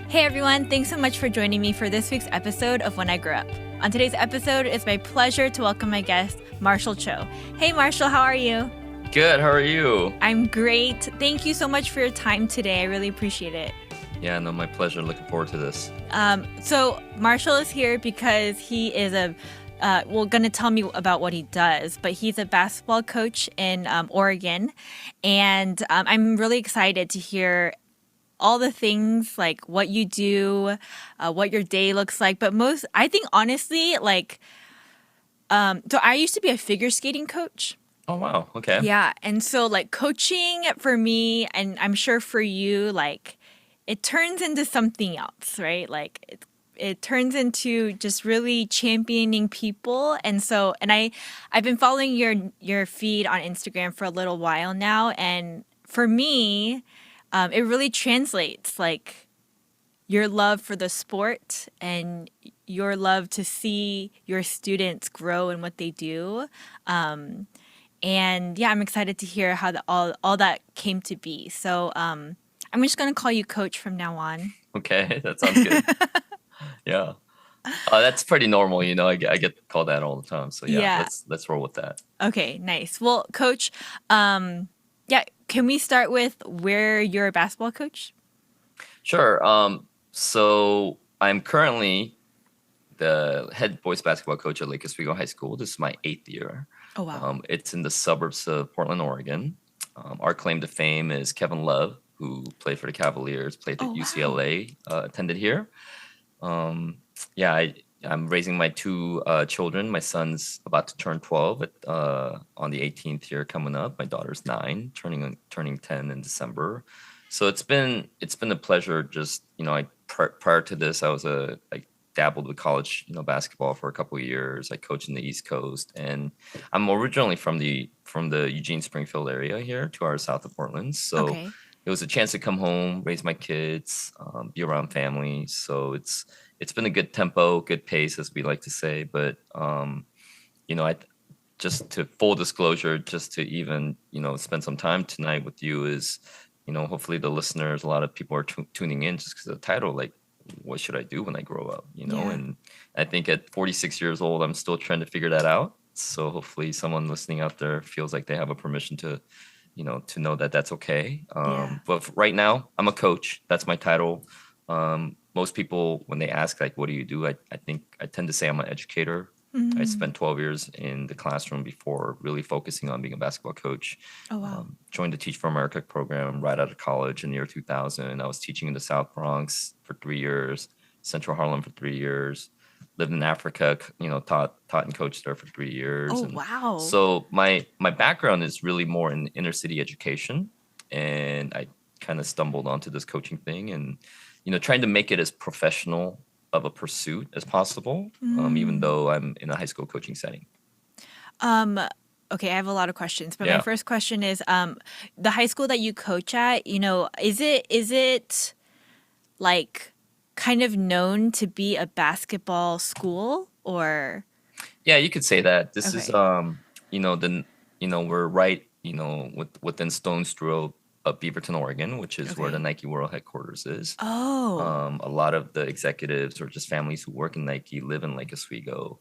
Hey everyone, thanks so much for joining me for this week's episode of When I Grew Up. On today's episode, it's my pleasure to welcome my guest, Marshall Cho. Hey Marshall, how are you? Good. How are you? I'm great. Thank you so much for your time today. I really appreciate it. Yeah, no, my pleasure. Looking forward to this. So Marshall is here because he is going to tell me about what he does, but he's a basketball coach in Oregon. And I'm really excited to hear all the things, like what you do, what your day looks like. But I think honestly, so I used to be a figure skating coach. Oh, wow. Okay. Yeah. And so like coaching for me, and I'm sure for you, like it turns into something else, right? Like it turns into just really championing people. And so, I've been following your feed on Instagram for a little while now. And for me, it really translates like your love for the sport and your love to see your students grow in what they do. And yeah, I'm excited to hear how all that came to be. So I'm just going to call you Coach from now on. Okay. That sounds good. Yeah. That's pretty normal. I get called that all the time. So yeah. Let's roll with that. Okay, nice. Well, Coach, yeah, can we start with where you're a basketball coach? Sure. So I'm currently the head boys basketball coach at Lake Oswego High School. This is my 8th year. Oh, wow. It's in the suburbs of Portland, Oregon. Our claim to fame is Kevin Love, who played for the Cavaliers, played at UCLA, attended here. I'm raising my 2 children. My son's about to turn 12 on the 18th year coming up. My daughter's 9, turning 10 in December. So it's been a pleasure. Just prior to this, I dabbled with college basketball for a couple of years. I coached in the East Coast, and I'm originally from the Eugene Springfield area here, 2 hours south of Portland. So it was a chance to come home, raise my kids, be around family. So it's been a good tempo, good pace, as we like to say. But I just to full disclosure, just to even spend some time tonight with you is hopefully the listeners, a lot of people are tuning in just because of the title, like, what should I do when I grow up? And I think at 46 years old, I'm still trying to figure that out. So hopefully someone listening out there feels like they have a permission to know that that's okay. But right now I'm a coach. That's my title. Most people, when they ask, like, what do you do? I think I tend to say I'm an educator. I spent 12 years in the classroom before really focusing on being a basketball coach. Oh, wow. Joined the Teach for America program right out of college in the year 2000. I was teaching in the South Bronx for 3 years, Central Harlem for 3 years, lived in Africa, taught and coached there for 3 years. Oh, wow. So my background is really more in inner city education. And I kind of stumbled onto this coaching thing and, trying to make it as professional of a pursuit as possible, even though I'm in a high school coaching setting. Okay, I have a lot of questions, but my first question is, the high school that you coach at, is it like kind of known to be a basketball school, or? Yeah, you could say that. This is, we're right, within stone's throw of Beaverton, Oregon, which is where the Nike World headquarters is. Oh. A lot of the executives or just families who work in Nike live in Lake Oswego.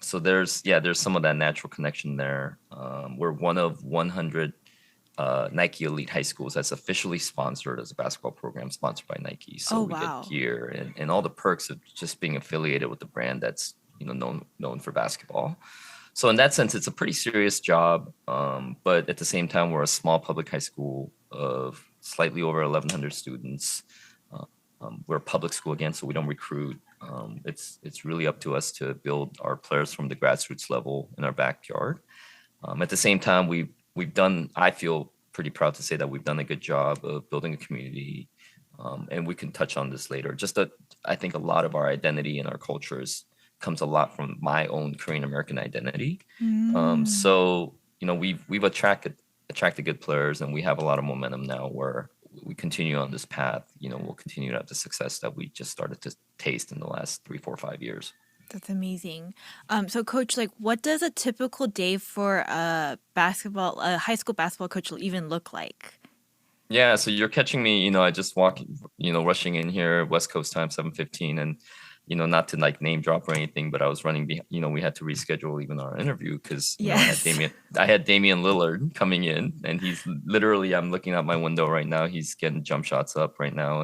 So there's some of that natural connection there. We're one of 100 Nike elite high schools that's officially sponsored as a basketball program sponsored by Nike. So we get gear and all the perks of just being affiliated with the brand that's known for basketball. So in that sense, it's a pretty serious job. But at the same time, we're a small public high school of slightly over 1,100 students. We're a public school again, so we don't recruit. It's really up to us to build our players from the grassroots level in our backyard. At the same time, we've done, I feel pretty proud to say that we've done a good job of building a community. And we can touch on this later. I think a lot of our identity and our cultures comes a lot from my own Korean American identity. So we've attracted good players, and we have a lot of momentum now where we continue on this path. We'll continue to have the success that we just started to taste in the last 3, 4, 5 years. That's amazing. So Coach, like, what does a typical day for a high school basketball coach even look like? Yeah, so you're catching me, I just rushing in here, West Coast time, 7:15, and not to like name drop or anything, but I was running behind, we had to reschedule even our interview because, Yes. I had Damian Lillard coming in, and he's literally, I'm looking out my window right now, he's getting jump shots up right now.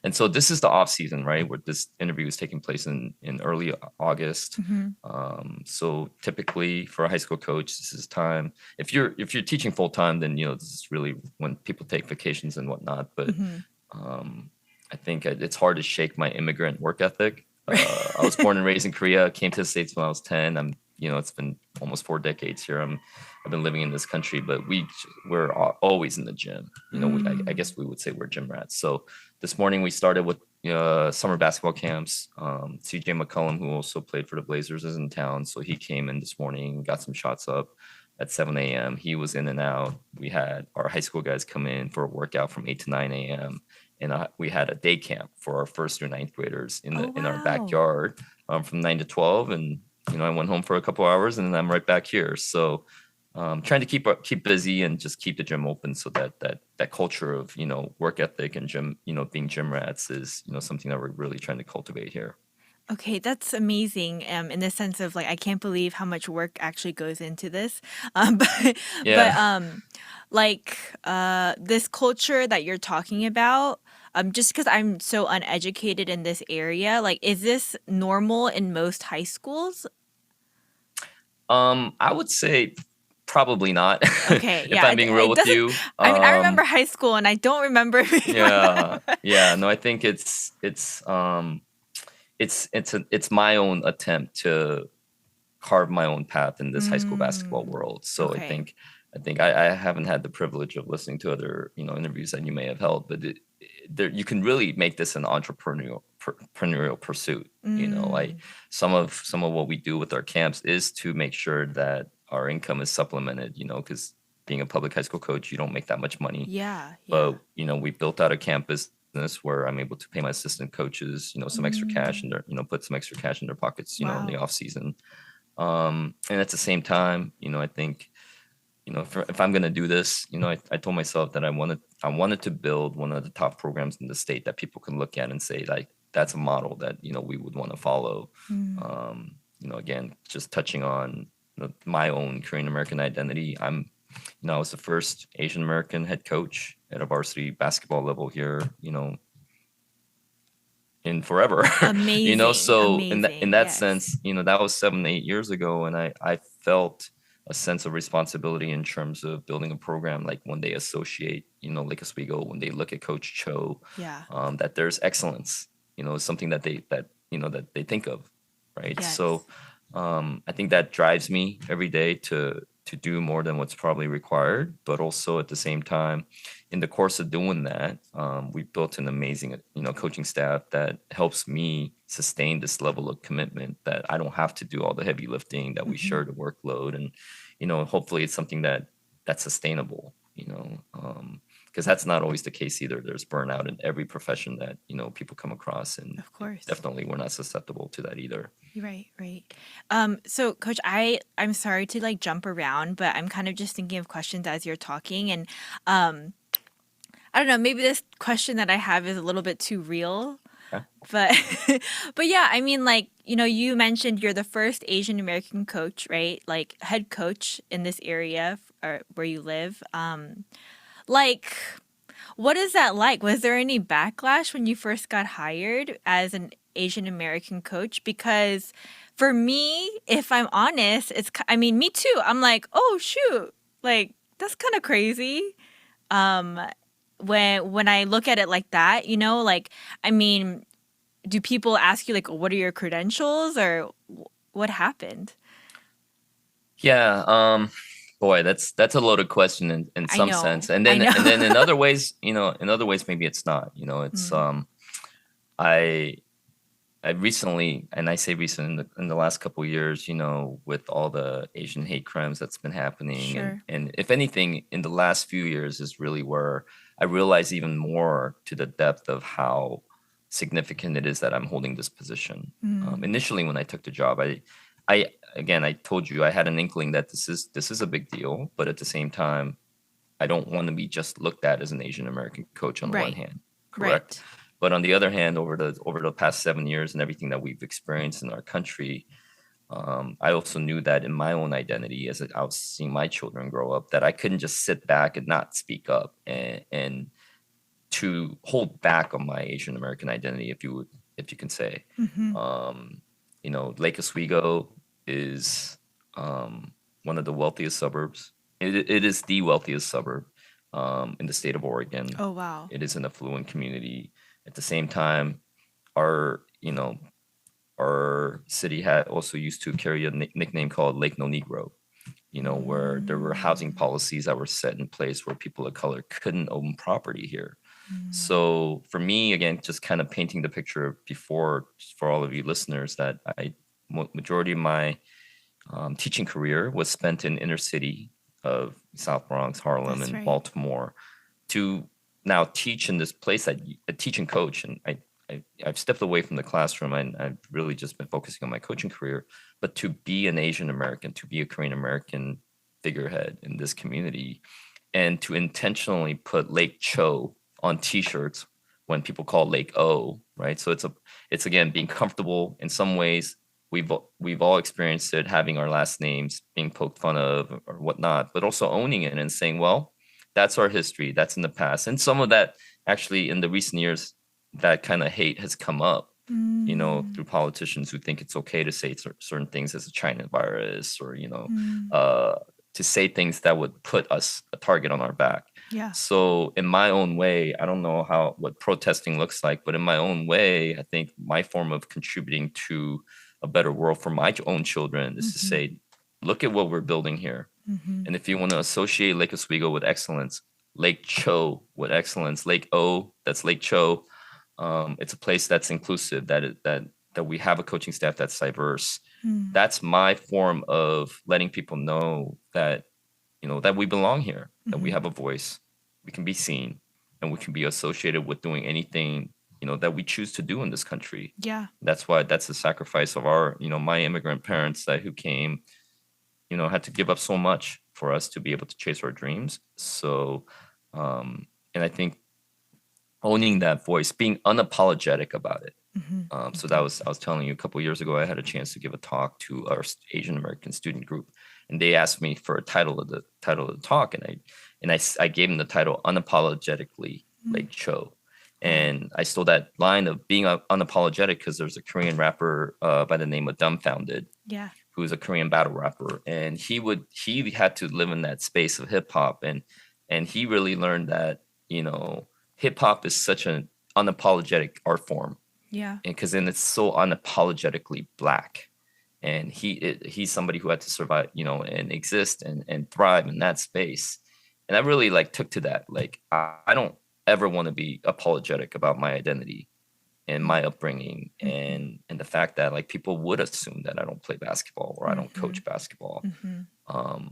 And so this is the off season, right? Where this interview is taking place in early August. Hmm. So typically for a high school coach, this is time. If you're teaching full time, then this is really when people take vacations and whatnot. But Hmm. um, I think it's hard to shake my immigrant work ethic. I was Right. born and raised in Korea. Came to the States when I was 10. It's been almost 4 decades here. I've been living in this country, but we're always in the gym. I Mm. guess we would say we're gym rats. So this morning we started with summer basketball camps. CJ McCollum, who also played for the Blazers, is in town, so he came in this morning, got some shots up at 7 a.m. He was in and out. We had our high school guys come in for a workout from 8 to 9 a.m. And we had a day camp for our first through ninth graders Oh, in our wow. backyard from 9 to 12. And I went home for a couple hours, and then I'm right back here. So trying to keep busy and just keep the gym open, so that culture of work ethic and gym being gym rats is something that we're really trying to cultivate here. Okay, that's amazing. In the sense of like, I can't believe how much work actually goes into this. But but Yeah. like this culture that you're talking about, just because I'm so uneducated in this area, like, is this normal in most high schools? I would say probably not, Okay, if yeah, I'm being real it with doesn't. you. I mean, I remember high school, and I don't remember it being like Yeah, that. yeah. No, I think it's my own attempt to carve my own path in this high school basketball Mm, world. So okay. I think I haven't had the privilege of listening to other interviews that you may have held, but you can really make this an entrepreneurial pursuit. Like Mm, some of what we do with our camps is to make sure that our income is supplemented. Because being a public high school coach, you don't make that much money. yeah, yeah. But we built out a camp business where I'm able to pay my assistant coaches some extra cash, Mm, and put some extra cash in their pockets in the wow. off season. And at the same time, I think, if I'm going to do this, I told myself that I wanted to build one of the top programs in the state that people can look at and say, like, that's a model that, we would want to follow. Mm. Again, just touching on my own Korean American identity. I was the first Asian American head coach at a varsity basketball level here, in forever. Amazing, So in amazing. that Yes. sense, that was 7 8 years ago, and I felt a sense of responsibility in terms of building a program. Like, when they associate Lake Oswego, when they look at Coach Cho, Yeah. that there's excellence, something that they think of, right? So Yes. I think that drives me every day to do more than what's probably required, but also at the same time, in the course of doing that, we've built an amazing, coaching staff that helps me sustain this level of commitment, that I don't have to do all the heavy lifting, that we Hmm. share the workload, and hopefully it's something that's sustainable. Because that's not always the case either. There's burnout in every profession that people come across, and Of course. definitely we're not susceptible to that either. You're right, right. So Coach, I'm sorry to like jump around, but I'm kind of just thinking of questions as you're talking, and um I don't know, maybe this question that I have is a little bit too real, Yeah. but but yeah, I mean, like, you mentioned you're the first Asian American coach, right? Like, head coach in this area or where you live. Like, what is that like? Was there any backlash when you first got hired as an Asian American coach? Because for me, if I'm honest, I mean, me too. I'm like, oh shoot, like, that's kind of crazy. Um, when I look at it like that, like, I mean, do people ask you like, what are your credentials, or what happened? Yeah, boy, that's a loaded question in I some know, sense, and I then know. in other ways, maybe it's not. It's Mm, I I recently, and I say recent, in the last couple of years, with all the Asian hate crimes that's been happening, sure. and if anything, in the last few years is really where I realize even more to the depth of how significant it is that I'm holding this position. Mm, Initially, when I took the job, I again, I told you I had an inkling that this is a big deal, but at the same time, I don't want to be just looked at as an Asian American coach on the one Right. hand, correct? Right. But on the other hand, over the past 7 years and everything that we've experienced in our country, I also knew that in my own identity, as I was seeing my children grow up, that I couldn't just sit back and not speak up and to hold back on my Asian American identity, if you can say. Mm-hmm. Um, Lake Oswego is one of the wealthiest suburbs. It is the wealthiest suburb in the state of Oregon. Oh, wow. It is an affluent community. At the same time, our our city had also used to carry a nickname called Lake No Negro, where there were housing Mm. policies that were set in place where people of color couldn't own property here. Mm. So for me, again, just kind of painting the picture before for all of you listeners, that majority of my teaching career was spent in inner city of South Bronx, Harlem, That's and right. Baltimore, to now teach in this place that I teach and coach. And I've stepped away from the classroom, and I've really just been focusing on my coaching career. But to be an Asian American, to be a Korean American figurehead in this community, and to intentionally put Lake Cho on T-shirts when people call Lake O, right? So it's again being comfortable in some ways. We've all experienced it, having our last names being poked fun of or whatnot, but also owning it and saying, well, that's our history, that's in the past. And some of that actually in the recent years, that kind of hate has come up, Mm. through politicians who think it's okay to say certain things as a China virus, or Mm. uh, to say things that would put us a target on our back. Yeah. So in my own way, I don't know what protesting looks like, but in my own way, I think my form of contributing to a better world for my own children is to Mm-hmm. say, look at what we're building here. Mm-hmm. And if you want to associate Lake Oswego with excellence, Lake Cho with excellence, Lake O, that's Lake Cho. It's a place that's inclusive, that we have a coaching staff that's diverse. Mm. That's my form of letting people know that, that we belong here, that we Mm-hmm. have a voice, we can be seen, and we can be associated with doing anything, that we choose to do in this country. Yeah. That's the sacrifice of our, my immigrant parents who came, had to give up so much for us to be able to chase our dreams. So, and I think owning that voice, being unapologetic about it. Mm-hmm. So Mm-hmm. I was telling you a couple of years ago, I had a chance to give a talk to our Asian American student group, and they asked me for a title of the talk, and I gave them the title "Unapologetically Mm. Lake Cho," Wow. and I stole that line of being unapologetic because there's a Korean rapper by the name of Dumbfounded, Yeah. who's a Korean battle rapper, and he had to live in that space of hip hop, and he really learned that hip hop is such an unapologetic art form, Yeah. and because then it's so unapologetically black, and he's somebody who had to survive, and exist and thrive in that space. And I really took to that. I don't ever want to be apologetic about my identity and my upbringing, Mm-hmm. and the fact that people would assume that I don't play basketball or I don't Mm-hmm. coach basketball. Mm-hmm.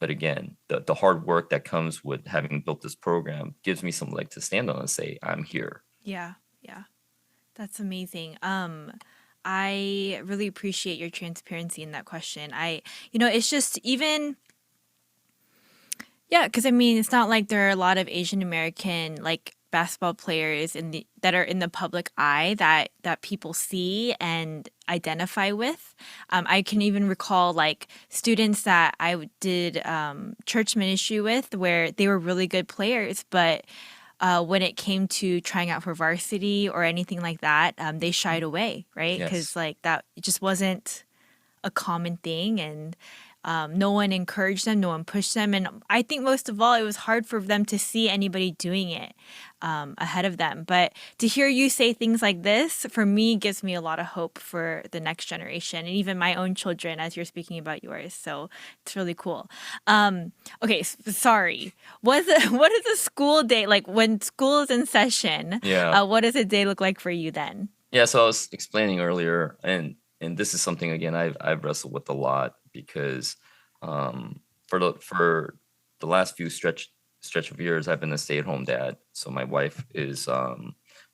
But again, the hard work that comes with having built this program gives me some leg to stand on and say I'm here. Yeah. Yeah. That's amazing. I really appreciate your transparency in that question. It's just even, yeah, because I mean, it's not like there are a lot of Asian American basketball players that are in the public eye that people see and identify with. I can even recall students that I did church ministry with, where they were really good players, but when it came to trying out for varsity or anything like that, they shied away, right? Because Yes. that it just wasn't a common thing, and no one encouraged them, no one pushed them, and I think most of all, it was hard for them to see anybody doing it ahead of them. But to hear you say things like this, for me, gives me a lot of hope for the next generation and even my own children, as you're speaking about yours. So it's really cool. Okay, sorry. What is a school day like when school is in session? Yeah. What does a day look like for you then? Yeah. So I was explaining earlier, and this is something again I've wrestled with a lot, because for the last few stretch of years I've been a stay-at-home dad. So my wife is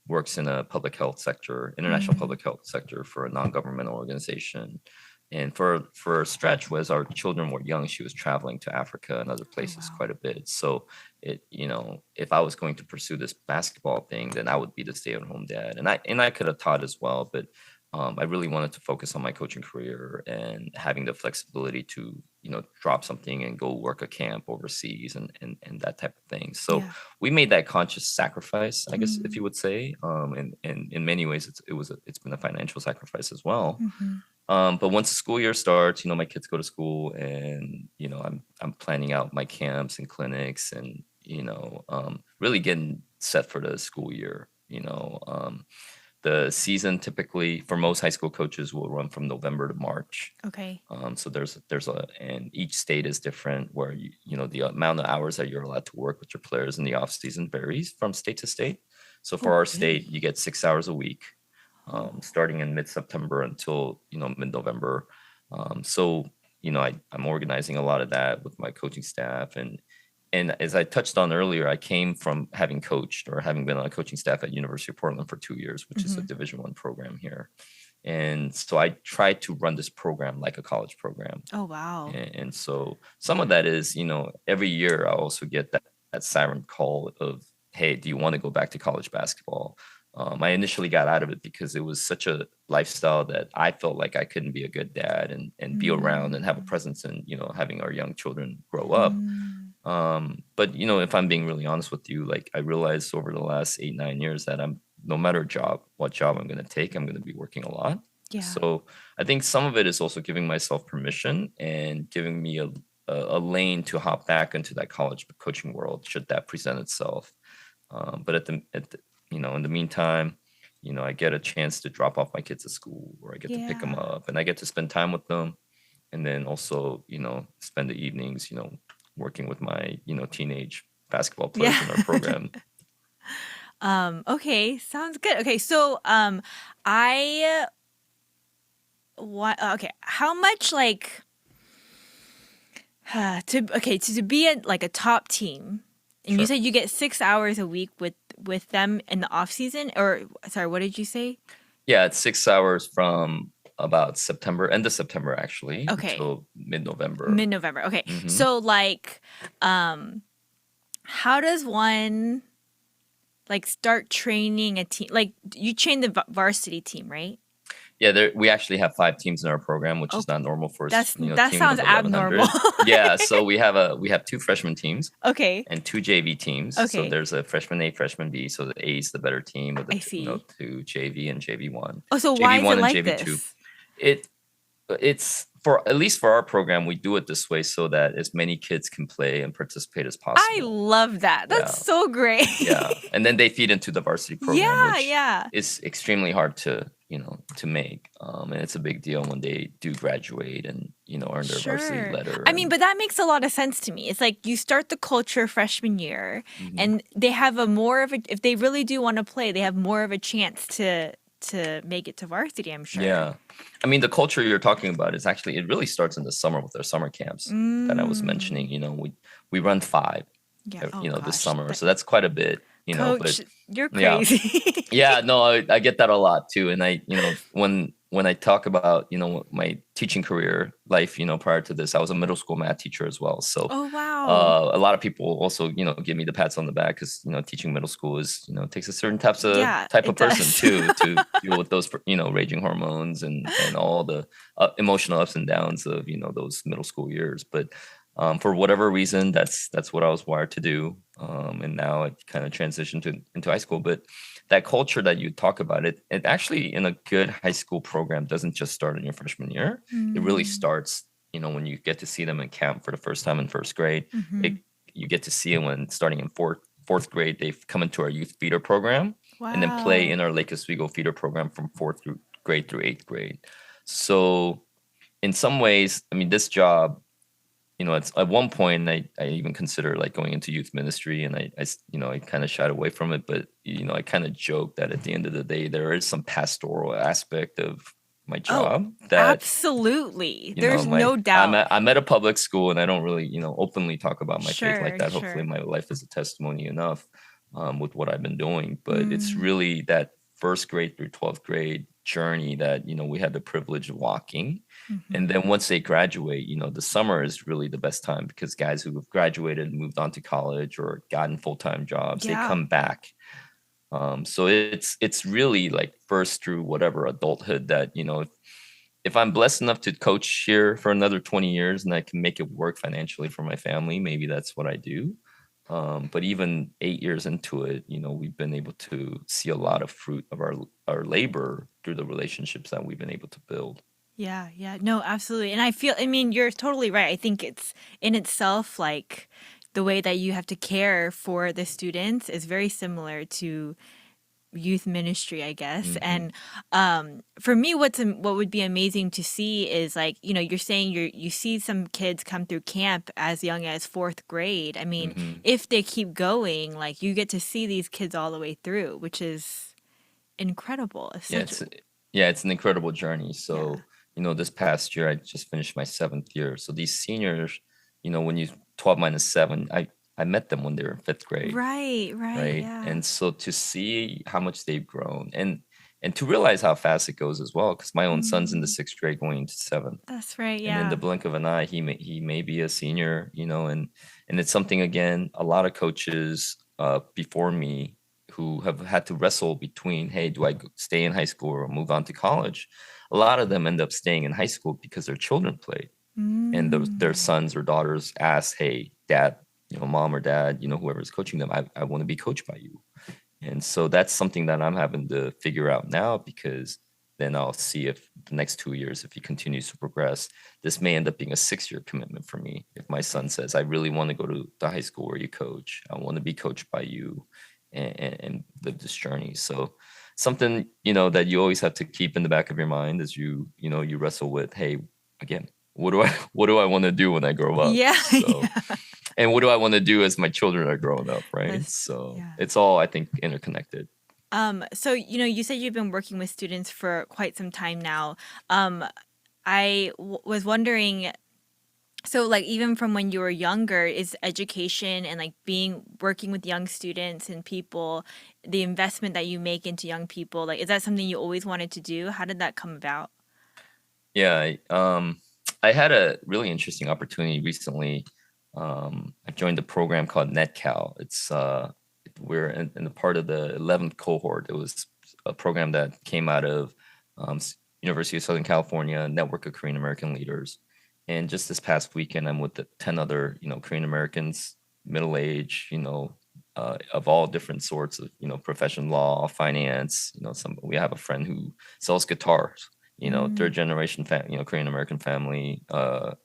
works in a public health sector, international Mm. public health sector for a non-governmental organization. And for a stretch, was our children were young, she was traveling to Africa and other Oh places wow. quite a bit. So if I was going to pursue this basketball thing, then I would be the stay-at-home dad. And I could have taught as well, but I really wanted to focus on my coaching career and having the flexibility to, drop something and go work a camp overseas and that type of thing. So Yeah. we made that conscious sacrifice, I guess, if Mm. you would say. And in many ways, it's been a financial sacrifice as well. Hmm. But once the school year starts, my kids go to school, and I'm planning out my camps and clinics, and really getting set for the school year. The season typically for most high school coaches will run from November to March. Okay. So and each state is different, where the amount of hours that you're allowed to work with your players in the off season varies from state to state. So for Oh, our really? state, you get 6 hours a week, Oh. starting in mid-September until mid-November. So I'm organizing a lot of that with my coaching staff, and as I touched on earlier, I came from having coached or having been on a coaching staff at University of Portland for 2 years, which is a Hmm. Division I program here. And so I tried to run this program like a college program. Oh wow. And so some of that is, every year I also get that siren call of, hey, do you want to go back to college basketball? I initially got out of it because it was such a lifestyle that I felt like I couldn't be a good dad and be around and have a Mm. presence in, having our young children grow up. Mm. But if I'm being really honest with you, like I realized over the last 8, 9 years that no matter what job I'm going to take, I'm going to be working a lot. Yeah. So I think some of it is also giving myself permission and giving me a lane to hop back into that college coaching world should that present itself. But in the meantime, I get a chance to drop off my kids at school, or I get to pick them Yeah. up, and I get to spend time with them, and then also spend the evenings working with my teenage basketball Yeah. players in our program. Okay, sounds good. Okay, so I what okay, how much like to be like a top team, and you Sure. said you get 6 hours a week with them in the off season, or sorry, what did you say? Yeah, it's 6 hours from about end of September actually, Okay, until mid-November. mid-November. Okay, Hmm. so like, how does one like start training a team? Like you train the varsity team, right? Yeah, we actually have 5 teams in our program, which is Okay, not normal for a that team sounds of abnormal. 1,100. Yeah, so we have 2 freshman teams Okay, and 2 JV teams. So okay, there's a freshman A, freshman B. So the A is the better team with the I see. two JV and JV1. Oh, so why is it JV1 and like JV2. this? It it's for at least for our program, we do it this way so that as many kids can play and participate as I possible. love that. That's Yeah. so great. Yeah. And then they feed into the varsity program, Yeah, which yeah. is extremely hard to make. And it's a big deal when they do graduate and, earn their varsity Sure. letter. I mean, but that makes a lot of sense to me. It's like you start the culture freshman year, Mhm. and they have a more of a, if they really do want to play, they have more of a chance to make it to varsity, I'm sure. Yeah. I mean, the culture you're talking about is actually, it really starts in the summer with our summer camps that I was mentioning. We run 5, Yeah. Oh this gosh. summer. So that's quite a bit, but Coach, you're yeah. crazy. Yeah, no, I get that a lot too. And when I talk about, my teaching career life, prior to this, I was a middle school math teacher as well. So Oh wow. a lot of people also, give me the pats on the back because, teaching middle school is, takes a certain Yeah, type it of person does. too, to deal with those, raging hormones and all the emotional ups and downs of, those middle school years. But for whatever reason, that's what I was wired to do. And now I kind of transitioned into high school. But that culture that you talk about, it actually in a good high school program doesn't just start in your freshman year. It really starts, when you get to see them in camp for the first time in first grade. Mhm. You get to see them when starting in fourth grade, they've come into our youth feeder program and then play Wow. in our Lake Oswego feeder program from grade through 8th grade. So in some ways, I mean, this job, it's at one point I even consider like going into youth ministry, and I kind of shied away from it, but I kind of joke that at the end of the day there is some pastoral aspect of my Oh, job that absolutely. There's no I'm doubt. I'm at a public school, and I don't really openly talk about my faith like Sure, that. Hopefully sure. my life is a testimony enough with what I've been doing, but it's Mm. really that first grade through 12th grade journey that we had the privilege of walking. And Hmm. then once they graduate, the summer is really the best time because guys who have graduated and moved on to college or gotten full-time jobs, they Yeah. come back. So it's really like first through whatever adulthood that, if I'm blessed enough to coach here for another 20 years and I can make it work financially for my family, maybe that's what I do. But even 8 years into it, we've been able to see a lot of fruit of our labor through the relationships that we've been able to build. Yeah, yeah. No, absolutely. And I mean, you're totally right. I think it's in itself like the way that you have to care for the students is very similar to youth ministry, I guess. Hmm. And for me, what would be amazing to see is like, you're saying you see some kids come through camp as young as fourth grade. I mean, Hmm. if they keep going, like you get to see these kids all the way through, which is incredible. It's Yeah, such, it's an incredible journey. yeah. So, this past year I just finished my seventh year. So these seniors, when you 12 minus seven, I met them when they were in fifth grade, Right, right, right? yeah. And so to see how much they've grown and to realize how fast it goes as well, because my own son's in the Mm, sixth grade going into seventh. that's right, And in the yeah. blink of an eye, he may be a senior, and it's something again, a lot of coaches before me who have had to wrestle between, hey, do I stay in high school or move on to college? A lot of them end up staying in high school because their children played and their Mm, sons or daughters ask, hey, dad, mom or dad, whoever's coaching them, I want to be coached by you. And so that's something that I'm having to figure out now because then I'll see if the next 2 years, if he continues to progress, this may end up being a 6 year commitment for me. If my son okay. says, I really want to go to the high school where you coach, I want to be coached by you and live this journey. So something, that you always have to keep in the back of your mind as you wrestle with, hey, again, what do I want to do when I grow up? Yeah, So yeah. and what do I want to do as my children are growing up, right? That's So yeah. it's all, I think, interconnected. So you said you've been working with students for quite some time now. Um, was wondering, so like even from when you were younger, is education and like being working with young students and people, the investment that you make into young people, like is that something you always wanted to do? How did that come about? Yeah, I had a really interesting opportunity recently. I joined a program called NetCal. We're in the part of the 11th cohort. It was a program that came out of University of Southern California, network of Korean American leaders. And just this past weekend, I'm with the 10 other, Korean Americans, middle age, of all different sorts of, profession, law, finance. We have a friend who sells guitars, third Mm, generation Korean American family,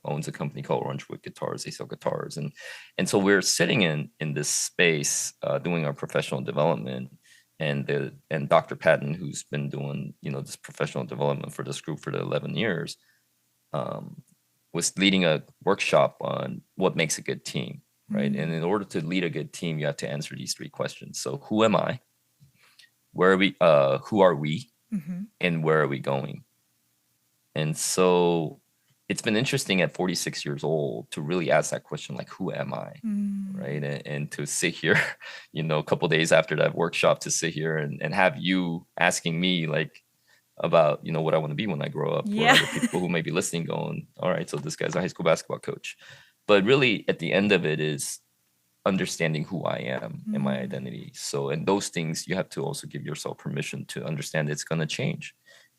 owns a company called Orangewood Guitars. They sell guitars, and so we're sitting in this space, doing our professional development, and Dr. Patton, who's been doing this professional development for this group for the 11 years, um, was leading a workshop on what makes a good team, right? And mm, in order to lead a good team, you have to answer these three questions. So who am I? Where are we? Who are we? mm-hmm. And where are we going? And so it's been interesting at 46 years old to really ask that question, like, who am I? Mm, Right. And to sit here, a couple days after that workshop, to sit here and have you asking me, like, about, what I want to be when I grow up, or yeah. other people who may be listening going, all right, so this guy's a high school basketball coach. But really, at the end of it is understanding who I am and my Mm, identity. So, and those things you have to also give yourself permission to understand it's going to change.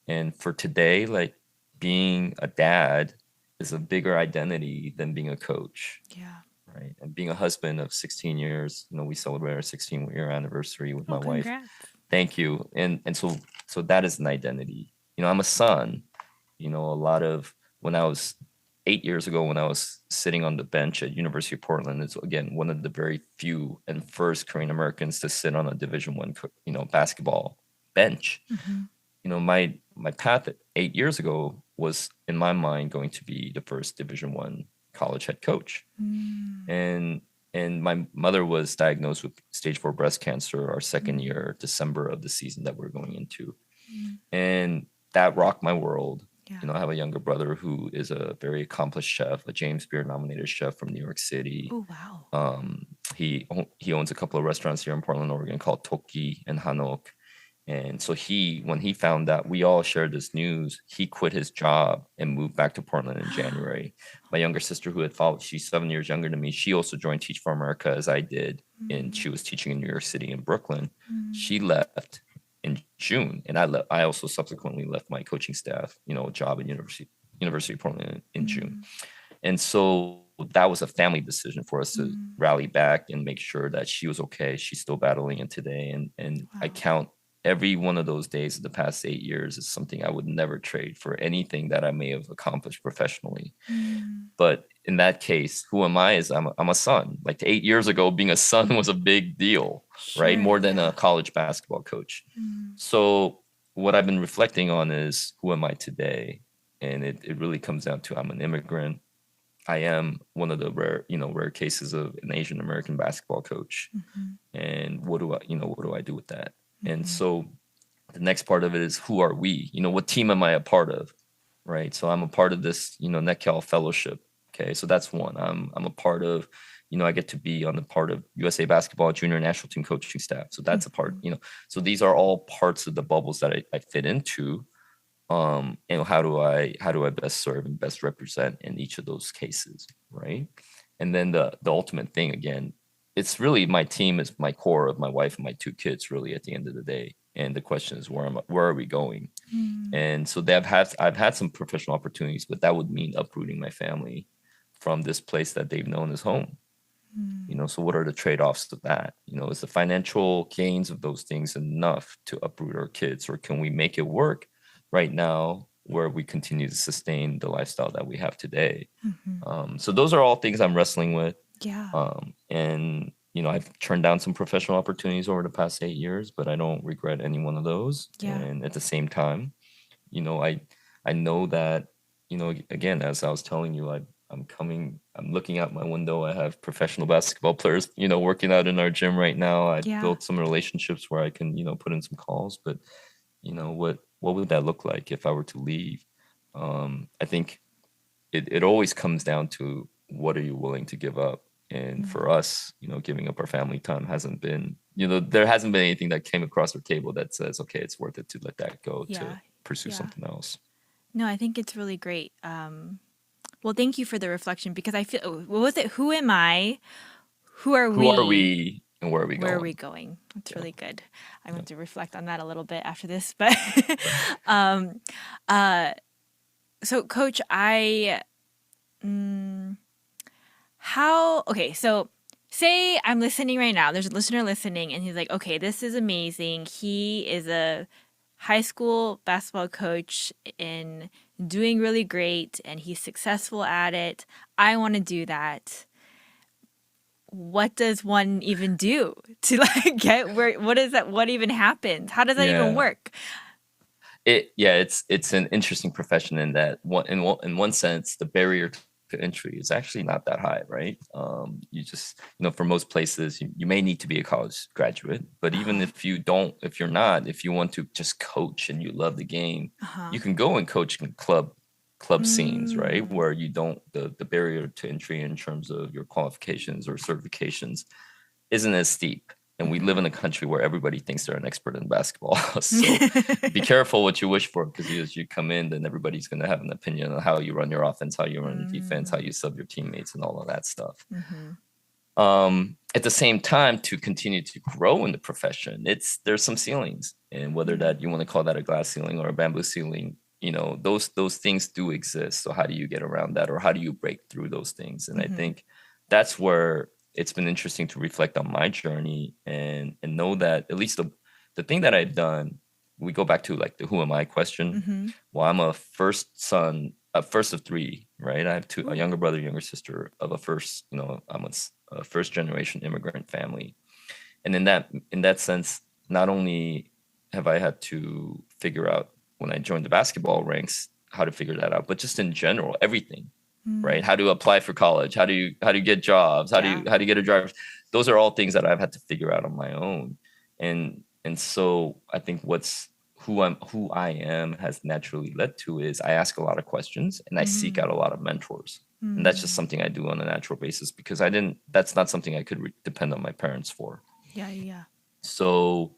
And for today, like being a dad is a bigger identity than being a coach, yeah. right? And being a husband of 16 years, we celebrate our 16-year anniversary with Oh, my wife. congrats. Thank you. And so that is an identity. I'm a son. A lot of when I was 8 years ago, when I was sitting on the bench at University of Portland, it's again one of the very few and first Korean Americans to sit on a Division 1, basketball bench. Mm-hmm. My path at 8 years ago was in my mind going to be the first Division 1 college head coach, Mm, and my mother was diagnosed with stage 4 breast cancer our second mm, year, December of the season that we're going into, mm, and that rocked my world. yeah. I have a younger brother who is a very accomplished chef, a James Beard nominated chef from New York City. Oh, wow. He owns a couple of restaurants here in Portland, Oregon, called Toki and Hanok. And so when he found out, we all shared this news, he quit his job and moved back to Portland in January. My younger sister, who had followed, she's 7 years younger than me. She also joined Teach for America as I did. And she was teaching in New York City and Brooklyn. She left in June. And I also subsequently left my coaching staff, job at University of Portland in June. And so that was a family decision for us to rally back and make sure that she was okay. She's still battling it today. And Wow. I count every one of those days of the past 8 years as something I would never trade for anything that I may have accomplished professionally. But in that case, who am I? I'm a son. Like 8 years ago, being a son was a big deal, right? Sure, More than yeah. a college basketball coach. So what I've been reflecting on is, who am I today? And it really comes down to, I'm an immigrant. I am one of the rare cases of an Asian American basketball coach. And what do I do with that? And so the next part of it is, who are we? What team am I a part of? Right. So I'm a part of this, NetCal fellowship. Okay. So that's one. I'm a part of, I get to be on the part of USA basketball junior national team coaching staff. So that's a part, so these are all parts of the bubbles that I fit into. And how do I best serve and best represent in each of those cases, right? And then the ultimate thing, again, it's really, my team is my core of my wife and my 2 kids, really, at the end of the day. And the question is, where are we going? And so I've had some professional opportunities, but that would mean uprooting my family from this place that they've known as home. So what are the trade-offs to that? Is the financial gains of those things enough to uproot our kids, or can we make it work right now where we continue to sustain the lifestyle that we have today? So those are all things I'm wrestling with. Yeah. And I've turned down some professional opportunities over the past 8 years, but I don't regret any one of those. Yeah. And at the same time, I know that, again, as I was telling you, I'm looking out my window. I have professional basketball players, working out in our gym right now. I Yeah. built some relationships where I can, put in some calls, but what would that look like if I were to leave? I think it always comes down to, what are you willing to give up? And for us, giving up our family time hasn't been, there hasn't been anything that came across our table that says, okay, it's worth it to let that go to pursue something else. No, I think it's really great. Well, thank you for the reflection, because I feel, what was it? Who am I? Who are we? Who are we? And where are we going? Where are we going? That's really good. I'm going to reflect on that a little bit after this. But so, Coach, so say I'm listening right now. There's a listener listening, and he's like, okay, this is amazing. He is a high school basketball coach and doing really great, and he's successful at it. I want to do that. What does one even do to get where? What is that? What even happens? How does that even work? It's an interesting profession in that in one sense, the barrier to entry is actually not that high, right? You just, for most places, you may need to be a college graduate, but even if you want to just coach and you love the game, you can go and coach in club scenes, right? Where you don't, the barrier to entry in terms of your qualifications or certifications isn't as steep. And we live in a country where everybody thinks they're an expert in basketball. So be careful what you wish for, because as you come in, then everybody's going to have an opinion on how you run your offense, how you run your defense, how you sub your teammates, and all of that stuff. At the same time, to continue to grow in the profession, there's some ceilings, and whether that you want to call that a glass ceiling or a bamboo ceiling, those things do exist. So how do you get around that, or how do you break through those things? And I think that's where it's been interesting to reflect on my journey and know that at least the thing that I've done, we go back to like the who am I question. Well, I'm a first of 3, right? I have a younger brother, younger sister of I'm a first generation immigrant family. And in that sense, not only have I had to figure out when I joined the basketball ranks how to figure that out, but just in general, everything. Right? How to apply for college? How do you get jobs? How do you get a driver's? Those are all things that I've had to figure out on my own. And so I think who I am has naturally led to is I ask a lot of questions and I seek out a lot of mentors. And that's just something I do on a natural basis, because that's not something I could depend on my parents for. Yeah. So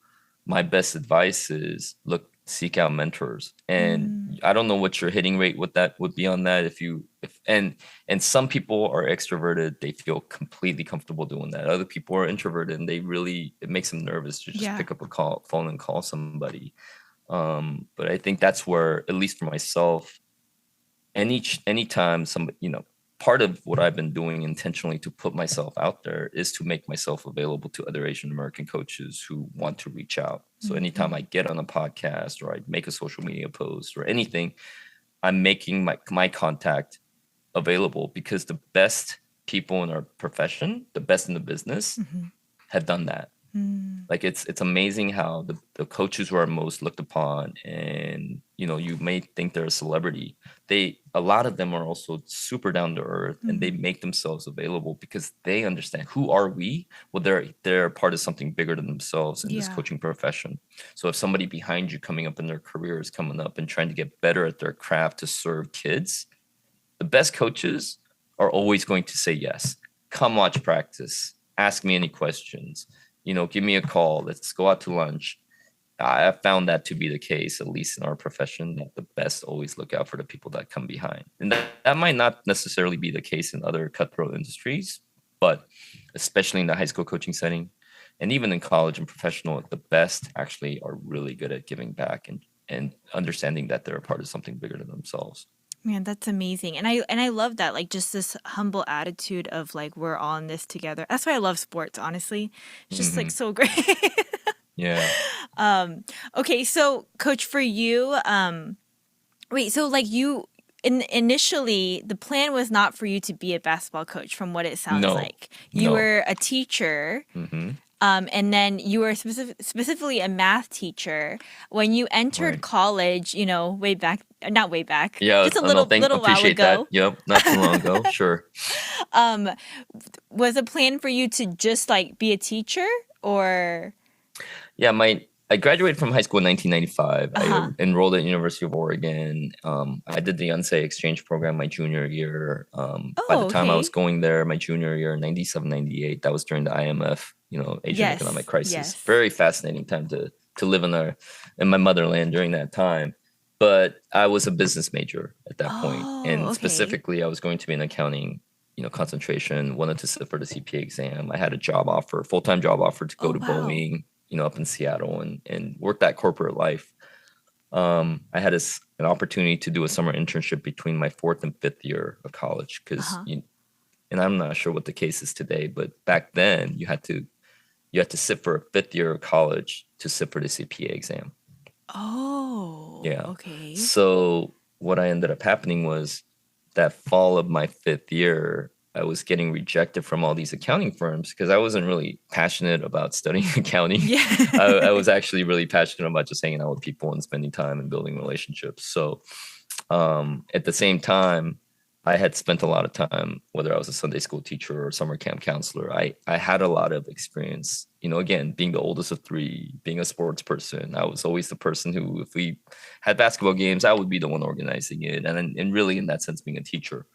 my best advice is look, seek out mentors. Mm, And I don't know what your hitting rate with that would be on that. If and some people are extroverted, they feel completely comfortable doing that. Other people are introverted and it makes them nervous to just yeah. pick up a phone and call somebody. But I think that's where, at least for myself, anytime some, part of what I've been doing intentionally to put myself out there is to make myself available to other Asian American coaches who want to reach out. So anytime Mhm. I get on a podcast or I make a social media post or anything, I'm making my contact available, because the best people in our profession, the best in the business, Mhm. have done that. Mm. Like it's amazing how the coaches who are most looked upon, and you may think they're a celebrity, a lot of them are also super down to earth, and they Mhm. make themselves available because they understand, who are we? Well, they're part of something bigger than themselves in this Yeah. coaching profession. So if somebody behind you coming up in their career is coming up and trying to get better at their craft to serve kids, the best coaches are always going to say yes. Come watch practice. Ask me any questions. Give me a call. Let's go out to lunch. I have found that to be the case, at least in our profession, that the best always look out for the people that come behind. And that might not necessarily be the case in other cutthroat industries, but especially in the high school coaching setting and even in college and professional, the best actually are really good at giving back and understanding that they're a part of something bigger than themselves. Man, that's amazing. And I love that, like, just this humble attitude of like we're all in this together. That's why I love sports, honestly. It's just like Hmm. so great. Yeah. Okay, so coach, for you, wait, so like initially the plan was not for you to be a basketball coach from what it sounds No, like. You no. were a teacher. Hmm. And then you were specifically a math teacher. When you entered Right. college, way back, not way back, Yeah. just a No, little while appreciate that. ago, Yep. Not too long ago. Sure. um, was a plan for you to just like be a teacher or? Yeah. I graduated from high school in 1995. I Uh-huh. enrolled at University of Oregon. I did the Unsay exchange program my junior year. By the Oh, time I was okay. going there, my junior year, 97, 98, that was during the IMF, Asian economic Yes, crisis. yes. Very fascinating time to live in my motherland during that time. But I was a business major at that point, Oh, and okay. specifically, I was going to be an accounting, concentration. Wanted to sit for the CPA exam. I had a job offer, full time job offer to go Oh, to wow. Boeing, up in Seattle, and work that corporate life. I had an opportunity to do a summer internship between my fourth and fifth year of college, because Uh-huh. and I'm not sure what the case is today, but back then you had to sit for a fifth year of college to sit for the CPA exam. Oh, Yeah. okay. So what I ended up happening was that fall of my fifth year, I was getting rejected from all these accounting firms because I wasn't really passionate about studying accounting. I Yeah. was actually really passionate about just hanging out with people and spending time and building relationships. So at the same time, I had spent a lot of time, whether I was a Sunday school teacher or summer camp counselor. I had a lot of experience, again, being the oldest of three, being a sports person. I was always the person who, if we had basketball games, I would be the one organizing it. And really, in that sense, being a teacher.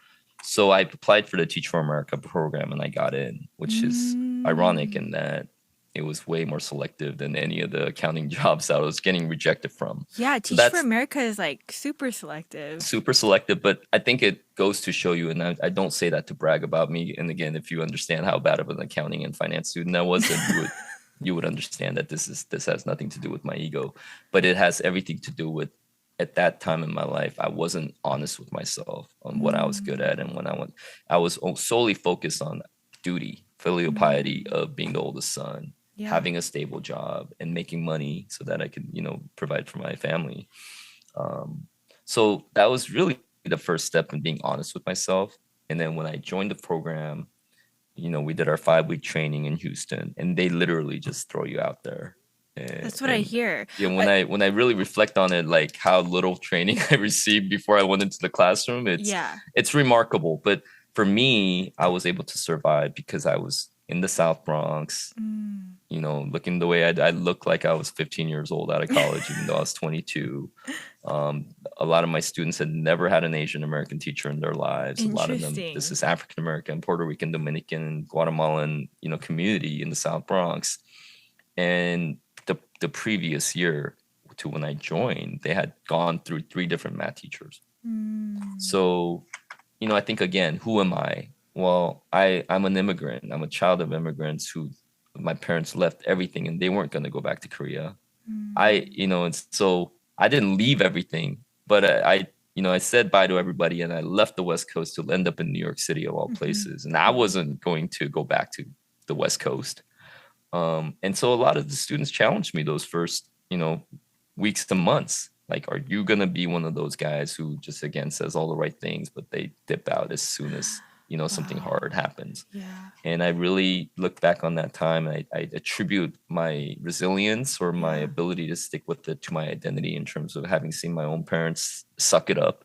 So I applied for the Teach for America program and I got in, which is ironic Mm. in that it was way more selective than any of the accounting jobs that I was getting rejected from. Yeah, So Teach for that's America is like super selective. super selective, but I think it goes to show you, and I don't say that to brag about me. And again, if you understand how bad of an accounting and finance student I was, then you would understand that this has nothing to do with my ego, but it has everything to do with, at that time in my life, I wasn't honest with myself on what I was good at, and Mm. when I was solely focused on duty, filial piety Mm. of being the oldest son, Yeah. having a stable job, and making money so that I could, provide for my family. Um, so that was really the first step in being honest with myself. And then when I joined the program, we did our 5-week training in Houston, and they literally just throw you out there. That's what I And hear. yeah, when Uh, I really reflect on it, like how little training I received before I went into the classroom, yeah. it's remarkable. But for me, I was able to survive because I was in the South Bronx, Mm. looking the way I looked like I was 15 years old out of college, even though I was 22. A lot of my students had never had an Asian American teacher in their lives. A lot of them, this Interesting. is African American, Puerto Rican, Dominican, Guatemalan, community in the South Bronx. And the previous year to when I joined, they had gone through 3 different math teachers. So, I think again, who am I? Well, I'm an immigrant. I'm a child of immigrants who my parents left everything and they weren't going to go back to Korea. And so I didn't leave everything, but I said bye to everybody and I left the West Coast to end up in New York City of all places. And I wasn't going to go back to the West Coast. And so a lot of the students challenged me those first, weeks to months. Like, are you going to be one of those guys who just, again, says all the right things, but they dip out as soon as, something hard happens? Yeah. And I really look back on that time. I attribute my resilience or my ability to stick with it to my identity in terms of having seen my own parents suck it up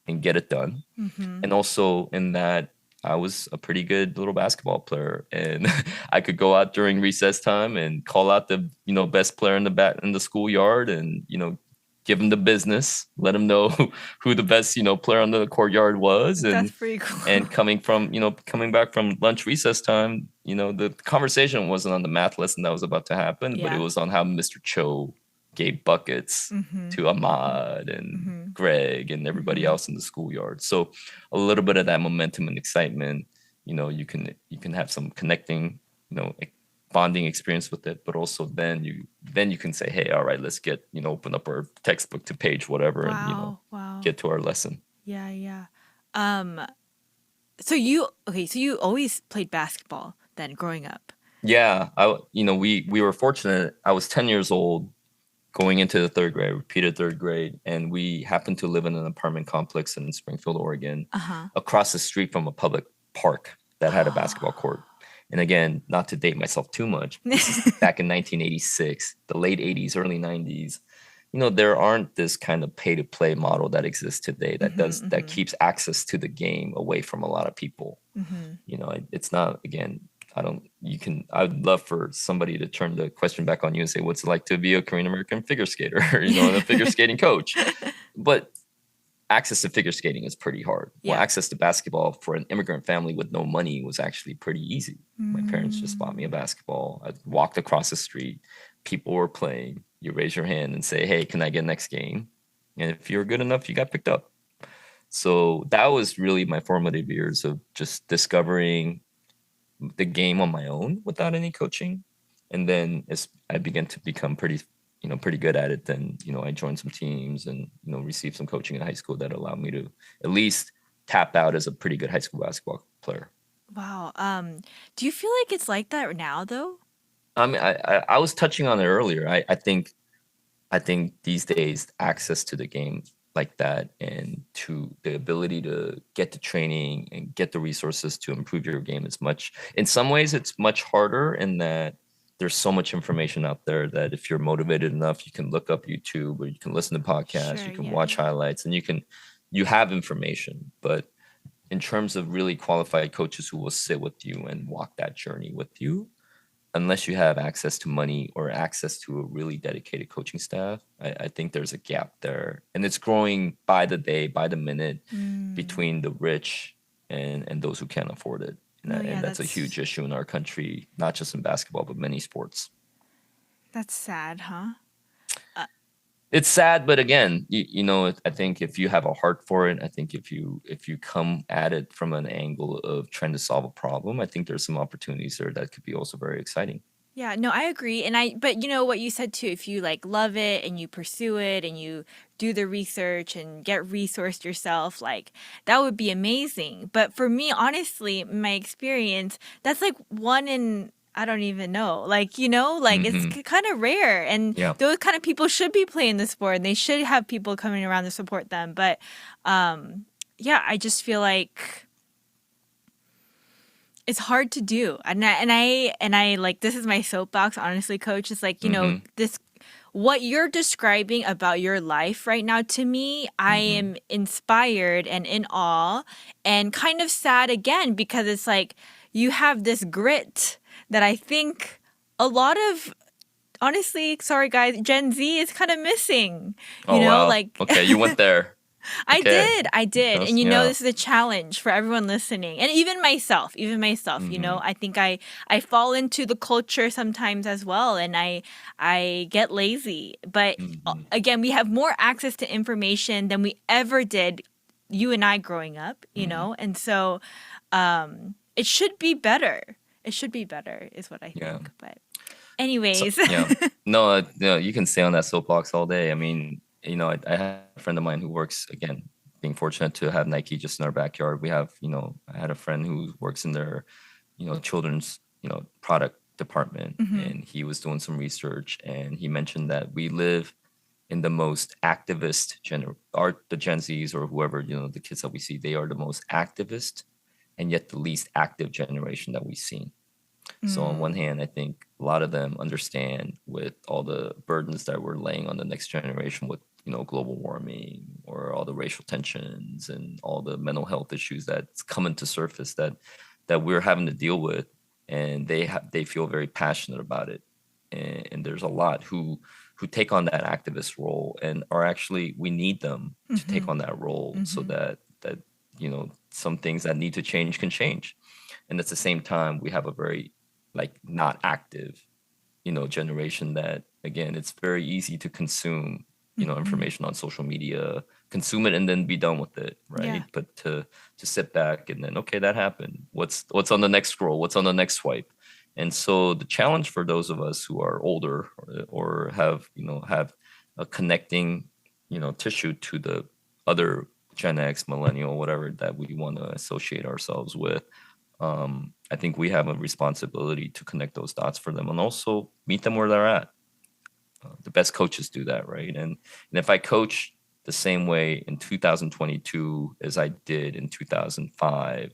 and get it done. And also in that I was a pretty good little basketball player, and I could go out during recess time and call out the best player in the schoolyard, and give them the business, let them know who the best player on the courtyard was, and That's pretty cool. and coming back from lunch recess time, the conversation wasn't on the math lesson that was about to happen, but it was on how Mr. Cho gave buckets to Ahmad and Greg and everybody else in the schoolyard. So a little bit of that momentum and excitement, you can have some connecting, bonding experience with it, but also then you can say, hey, all right, let's get, open up our textbook to page whatever and get to our lesson. Yeah. So you always played basketball then growing up? Yeah, we were fortunate. I was 10 years old going into the 3rd grade, repeated 3rd grade, and we happened to live in an apartment complex in Springfield, Oregon, across the street from a public park that had a basketball court. And again, not to date myself too much, this is back in 1986, the late 80s, early 90s. There aren't this kind of pay to play model that exists today that keeps access to the game away from a lot of people. It's not, again, I'd love for somebody to turn the question back on you and say, what's it like to be a Korean American figure skater, and a figure skating coach? But access to figure skating is pretty hard. Yeah. Well, access to basketball for an immigrant family with no money was actually pretty easy. My parents just bought me a basketball. I walked across the street. People were playing. You raise your hand and say, hey, can I get next game? And if you're good enough, you got picked up. So that was really my formative years of just discovering the game on my own without any coaching. And then as I began to become pretty good at it, then, I joined some teams and, received some coaching in high school that allowed me to at least tap out as a pretty good high school basketball player. Wow. Do you feel like it's like that now though? I mean, I was touching on it earlier. I think these days access to the game like that and to the ability to get the training and get the resources to improve your game is in some ways it's much harder in that there's so much information out there that if you're motivated enough, you can look up YouTube or you can listen to podcasts, you can watch highlights, and you have information. But in terms of really qualified coaches who will sit with you and walk that journey with you, unless you have access to money or access to a really dedicated coaching staff, I think there's a gap there. And it's growing by the day, by the minute, between the rich and those who can't afford it. And that's a huge issue in our country, not just in basketball, but many sports. That's sad, huh? It's sad, but again, I think if you have a heart for it, I think if you come at it from an angle of trying to solve a problem, I think there's some opportunities there that could be also very exciting. Yeah, no, I agree. But you know what you said too, if you like love it and you pursue it and you do the research and get resourced yourself, like that would be amazing. But for me, honestly, my experience, that's like one in, I don't even know, it's kind of rare. And those kind of people should be playing the sport and they should have people coming around to support them. But I just feel like it's hard to do. And I like, this is my soapbox, honestly, Coach. It's like, this, what you're describing about your life right now, to me, I am inspired and in awe and kind of sad again, because it's like you have this grit that I think a lot of, honestly, sorry guys, Gen Z is kind of missing. Wow. Okay, you went there. Okay. I did. And Yeah. this is a challenge for everyone listening. And even myself, Hmm. I think I fall into the culture sometimes as well and I get lazy. But Hmm. again, we have more access to information than we ever did, you and I growing up, Hmm. And so it should be better. It should be better is what I Yeah. think. But So anyways. yeah, no, you can stay on that soapbox all day. I mean, I have a friend of mine who works again, being fortunate to have Nike just in our backyard. We have, I had a friend who works in their, children's, product department, Mhm. and he was doing some research, and he mentioned that we live in the most activist the Gen Zs or whoever, the kids that we see, they are the most activist and yet the least active generation that we've seen. So on one Mm. hand, I think a lot of them understand with all the burdens that we're laying on the next generation with, global warming or all the racial tensions and all the mental health issues that's coming to surface that we're having to deal with, and they feel very passionate about it. And there's a lot who take on that activist role and are actually, we need them to take Mhm. on that role so Mhm. that some things that need to change can change. And at the same time, we have a very like not active, generation that, again, it's very easy to consume, Mhm. information on social media, consume it and then be done with it, Yeah. right? But to sit back and then, okay, that happened. What's on the next scroll? What's on the next swipe? And so the challenge for those of us who are older or have a connecting, tissue to the other Gen X, millennial, whatever that we want to associate ourselves with, I think we have a responsibility to connect those dots for them and also meet them where they're at. The best coaches do that, right? And if I coach the same way in 2022 as I did in 2005,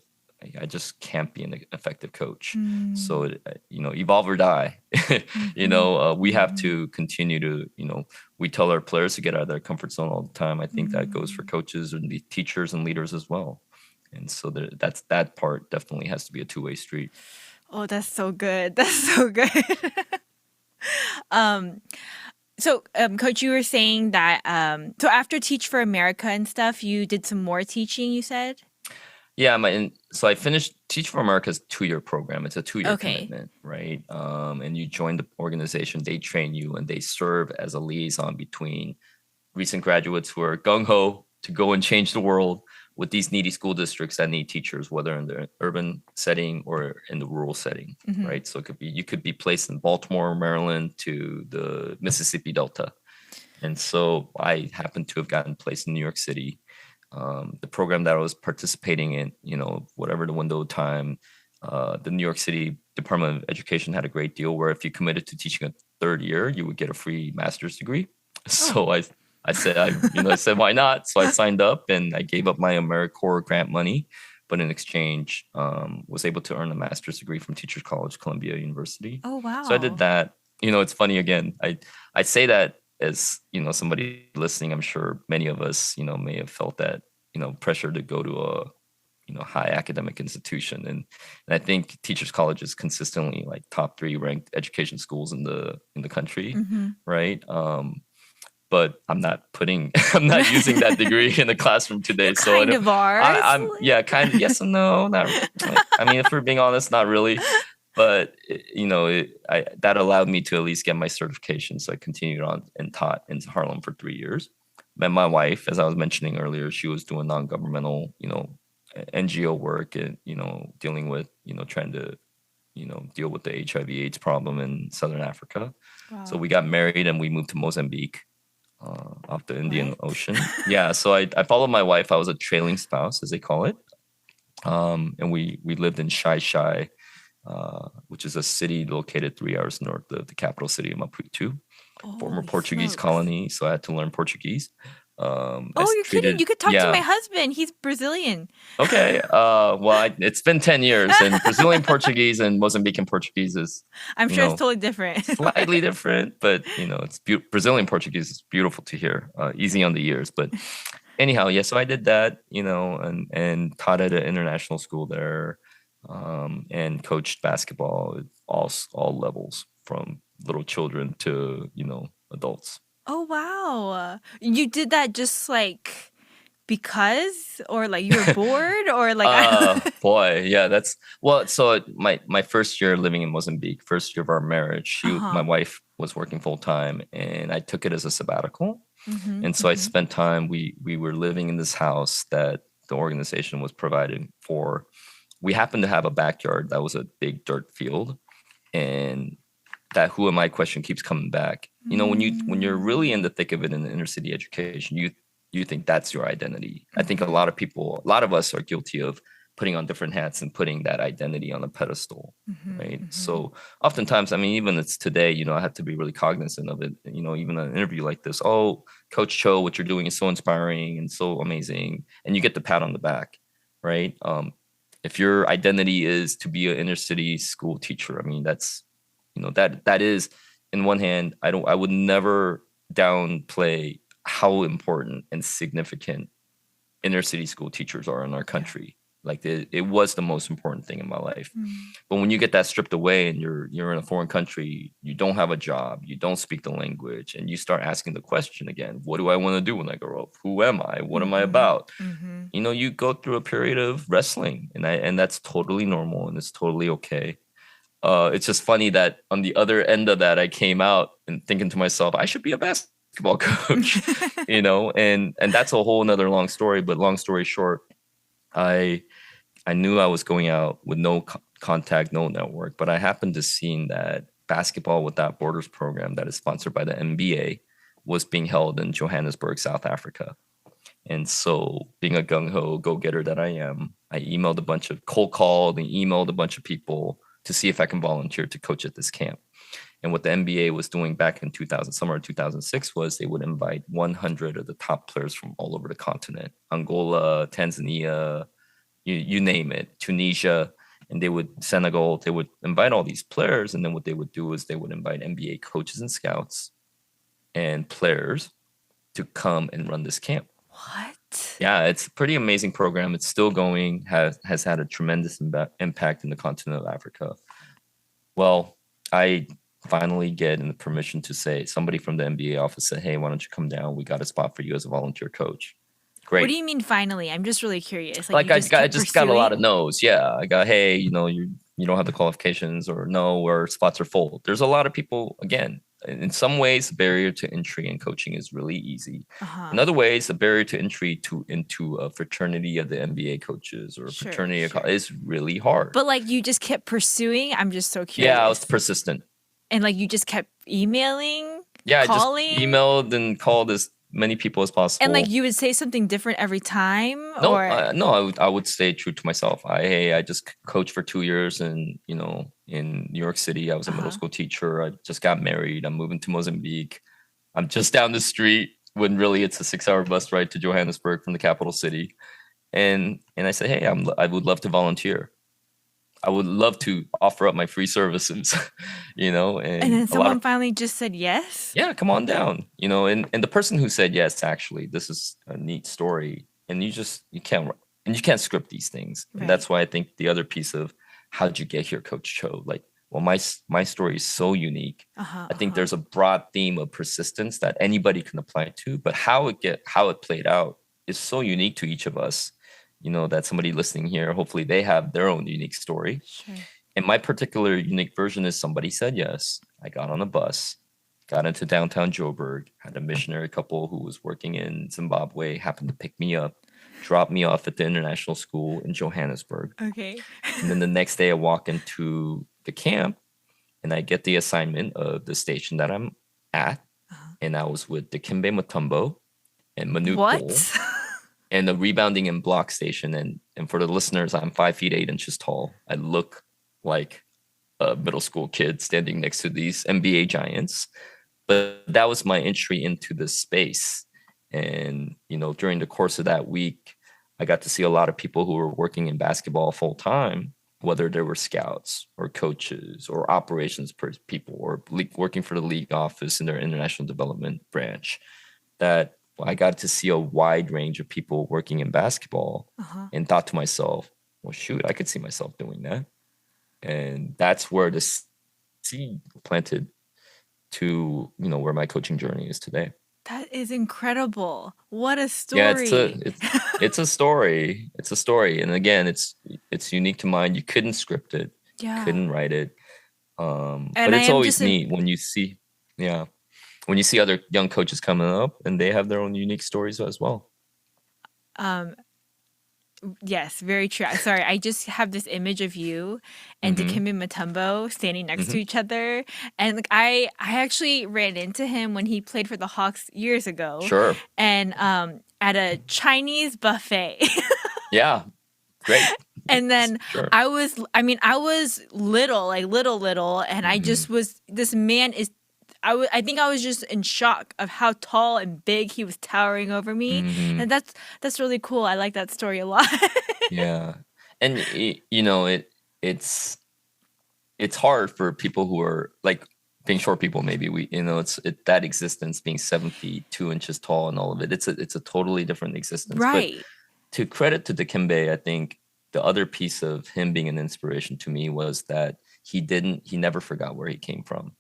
I just can't be an effective coach. So Mm. evolve or die. Mhm. We have Mhm. to continue to, we tell our players to get out of their comfort zone all the time. I think that goes for Mm. coaches and the teachers and leaders as well. And so that part definitely has to be a two-way street. Oh, that's so good. That's so good. um, Coach, you were saying that so after Teach for America and stuff, you did some more teaching, you said? Yeah, so I finished Teach for America's 2-year program. It's a 2-year Okay. commitment, right? And you join the organization, they train you, and they serve as a liaison between recent graduates who are gung ho to go and change the world with these needy school districts that need teachers, whether in the urban setting or in the rural setting, Mhm. right? So you could be placed in Baltimore, Maryland to the Mississippi Delta. And so I happened to have gotten placed in New York City. The program that I was participating in, whatever the window of time, the New York City Department of Education had a great deal where if you committed to teaching a third year, you would get a free master's degree. Oh. So I said, why not? So I signed up and I gave up my AmeriCorps grant money, but in exchange, was able to earn a master's degree from Teachers College, Columbia University. Oh, So I did wow. that. It's funny again. I say that as somebody listening. I'm sure many of us may have felt that pressure to go to a high academic institution, and I think Teachers College is consistently like top 3 ranked education schools in the country, Mhm. right? But I'm not putting I'm not using that degree in the classroom You today. So kind of are. It's I'm yeah, kind of yes and no. Not like, I mean, if we're being honest, not really. But that allowed me to at least get my certification. So I continued on and taught in Harlem for 3 years. Met my wife, as I was mentioning earlier, she was doing non-governmental, NGO work and dealing with trying to deal with the HIV/AIDS problem in Southern Africa. So Wow. we got married and we moved to Mozambique, off the Indian What? Ocean. Yeah, so I followed my wife. I was a trailing spouse, as they call it, and we lived in Shai Shai, which is a city located 3 hours north of the capital city of Maputo, former Holy Portuguese smokes. colony. So I had to learn Portuguese. Oh, you're kidding. Treated, You could talk to my yeah, husband. He's Brazilian. okay. Well, it's been 10 years, and Brazilian Portuguese and Mozambican Portuguese is, I'm you sure it's know, totally different. slightly different, but it's Brazilian Portuguese is beautiful to hear, easy on the ears. But anyhow, yeah. So I did that, and taught at an international school there, and coached basketball at all levels, from little children to adults. Oh, wow. You did that just like because, or like you were bored, or like Boy, yeah, that's well. So my first year living in Mozambique, first year of our marriage, my uh-huh. wife was working full time, and I took it as a sabbatical. Mm-hmm, And so I mm-hmm. spent time. We were living in this house that the organization was providing for. We happened to have a backyard that was a big dirt field, and that who am I question keeps coming back. You know, when you're really in the thick of it in the inner city education, you think that's your identity. I think a Mm-hmm, lot of people, a lot of us are guilty of putting on different hats and putting that identity on a pedestal, mm-hmm, right? mm-hmm. So oftentimes, I mean, even it's today, you know, I have to be really cognizant of it. You know, even an interview like this, oh, Coach Cho, what you're doing is so inspiring and so amazing, and you get the pat on the back, right? If your identity is to be an inner city school teacher, I mean, that's you know that is in one hand, I would never downplay how important and significant inner city school teachers are in our Yeah. country. Like it was the most important thing in my life. Mm. But when you get that stripped away and you're in a foreign country, you don't have a job, you don't speak the language, and you start asking the question again, what do I want to do when I grow up? Who am I? What am I Mm-hmm, about? mm-hmm. You know, you go through a period of wrestling, and that's totally normal and it's totally okay. It's just funny that on the other end of that, I came out and thinking to myself, I should be a basketball coach, you know, and that's a whole nother long story. But long story short, I I knew I was going out with no contact, no network, but I happened to see that Basketball Without Borders program that is sponsored by the NBA was being held in Johannesburg, South Africa. And so, being a gung ho go getter that I am, I emailed a bunch of cold called and emailed a bunch of people to see if I can volunteer to coach at this camp. And what the NBA was doing back in 2000, summer of 2006, was they would invite 100 of the top players from all over the continent, Angola, Tanzania, you name it, Tunisia, and Senegal, they would invite all these players. And then what they would do is they would invite NBA coaches and scouts and players to come and run this camp. What? Yeah, it's a pretty amazing program. It's still going, has had a tremendous impact in the continent of Africa. Well, I finally get the permission to say somebody from the NBA office said, "Hey, why don't you come down? We got a spot for you as a volunteer coach." What do Great. you mean finally? I'm just really curious. Like you Like just I kept just got a lot of pursuing? no's. Yeah, I got, hey, you know, you don't have the qualifications, or no, or spots are full. There's a lot of people. Again, in some ways, the barrier to entry in coaching is really easy. In Uh-huh. other ways, the barrier to entry to into a fraternity of the NBA coaches or a Sure, fraternity sure. is really hard. But like you just kept pursuing. I'm just so Yeah, I was curious. persistent. And like you just kept emailing, Yeah, I just calling, emailed and called as many people as and like possible. you would say something different every time, No, or no, I would stay true to myself. I just coached for 2 years, and in New York City, I was a middle uh-huh. school teacher. I just got married. I'm moving to Mozambique. I'm just down the street when really it's a 6-hour bus ride to Johannesburg from the capital city. And I said, hey, I would love to volunteer. I would love to offer up my free services, And and then a lot of someone finally just said yes. yeah, come on down, and the person who said yes, actually, this is a neat story, and you can't script these things, and Right. that's why I think the other piece of how'd you get here, Coach Cho, like, well, my story is so unique. Uh-huh. I think Uh-huh. there's a broad theme of persistence that anybody can apply to, but how it played out is so unique to each of us. That somebody listening here, hopefully they have their own unique story. Sure. And my particular unique version is somebody said yes. I got on a bus, got into downtown Joburg, had a missionary couple who was working in Zimbabwe, happened to pick me up, drop me off at the international school in Johannesburg. Okay. And then the next day I walk into the camp and I get the assignment of the station that I'm at. Uh-huh. And I was with Dikembe Mutumbo and Manu Cole What? and the rebounding and block station. And for the listeners, I'm 5 feet 8 inches tall. I look like a middle school kid standing next to these NBA giants. But that was my entry into this space. And, during the course of that week, I got to see a lot of people who were working in basketball full time, whether they were scouts or coaches or operations people or working for the league office in their international development branch. That I got to see a wide range of people working in basketball Uh-huh. and thought to myself, well, shoot, I could see myself doing that. And that's where the seed planted to where my coaching journey is today. That is incredible. What a Yeah, story. it's a story. It's a story. And again, it's unique to mine. You couldn't script it, Yeah. couldn't write it. And But I it's am always just in, neat when you see, yeah, when you see other young coaches coming up and they have their own unique stories as well. um yes, very true. Sorry, I just have this image of you and Mm-hmm. Dikembe Mutombo standing next Mm-hmm. to each other. And like I actually ran into him when he played for the Hawks years ago Sure. and at a Chinese buffet. Yeah. Great. And then Sure. I was little, like little, and I Mm-hmm. just was, this man is, I think I was just in shock of how tall and big he was towering over me. Mm-hmm. And that's really cool. I like that story a lot. Yeah. And you know, it's it's hard for people who are like being short people. Maybe we, you know, that existence being 7 feet 2 inches tall and all of it. It's a totally different existence. But Right. to credit to Dikembe, I think the other piece of him being an inspiration to me was that he never forgot where he came from.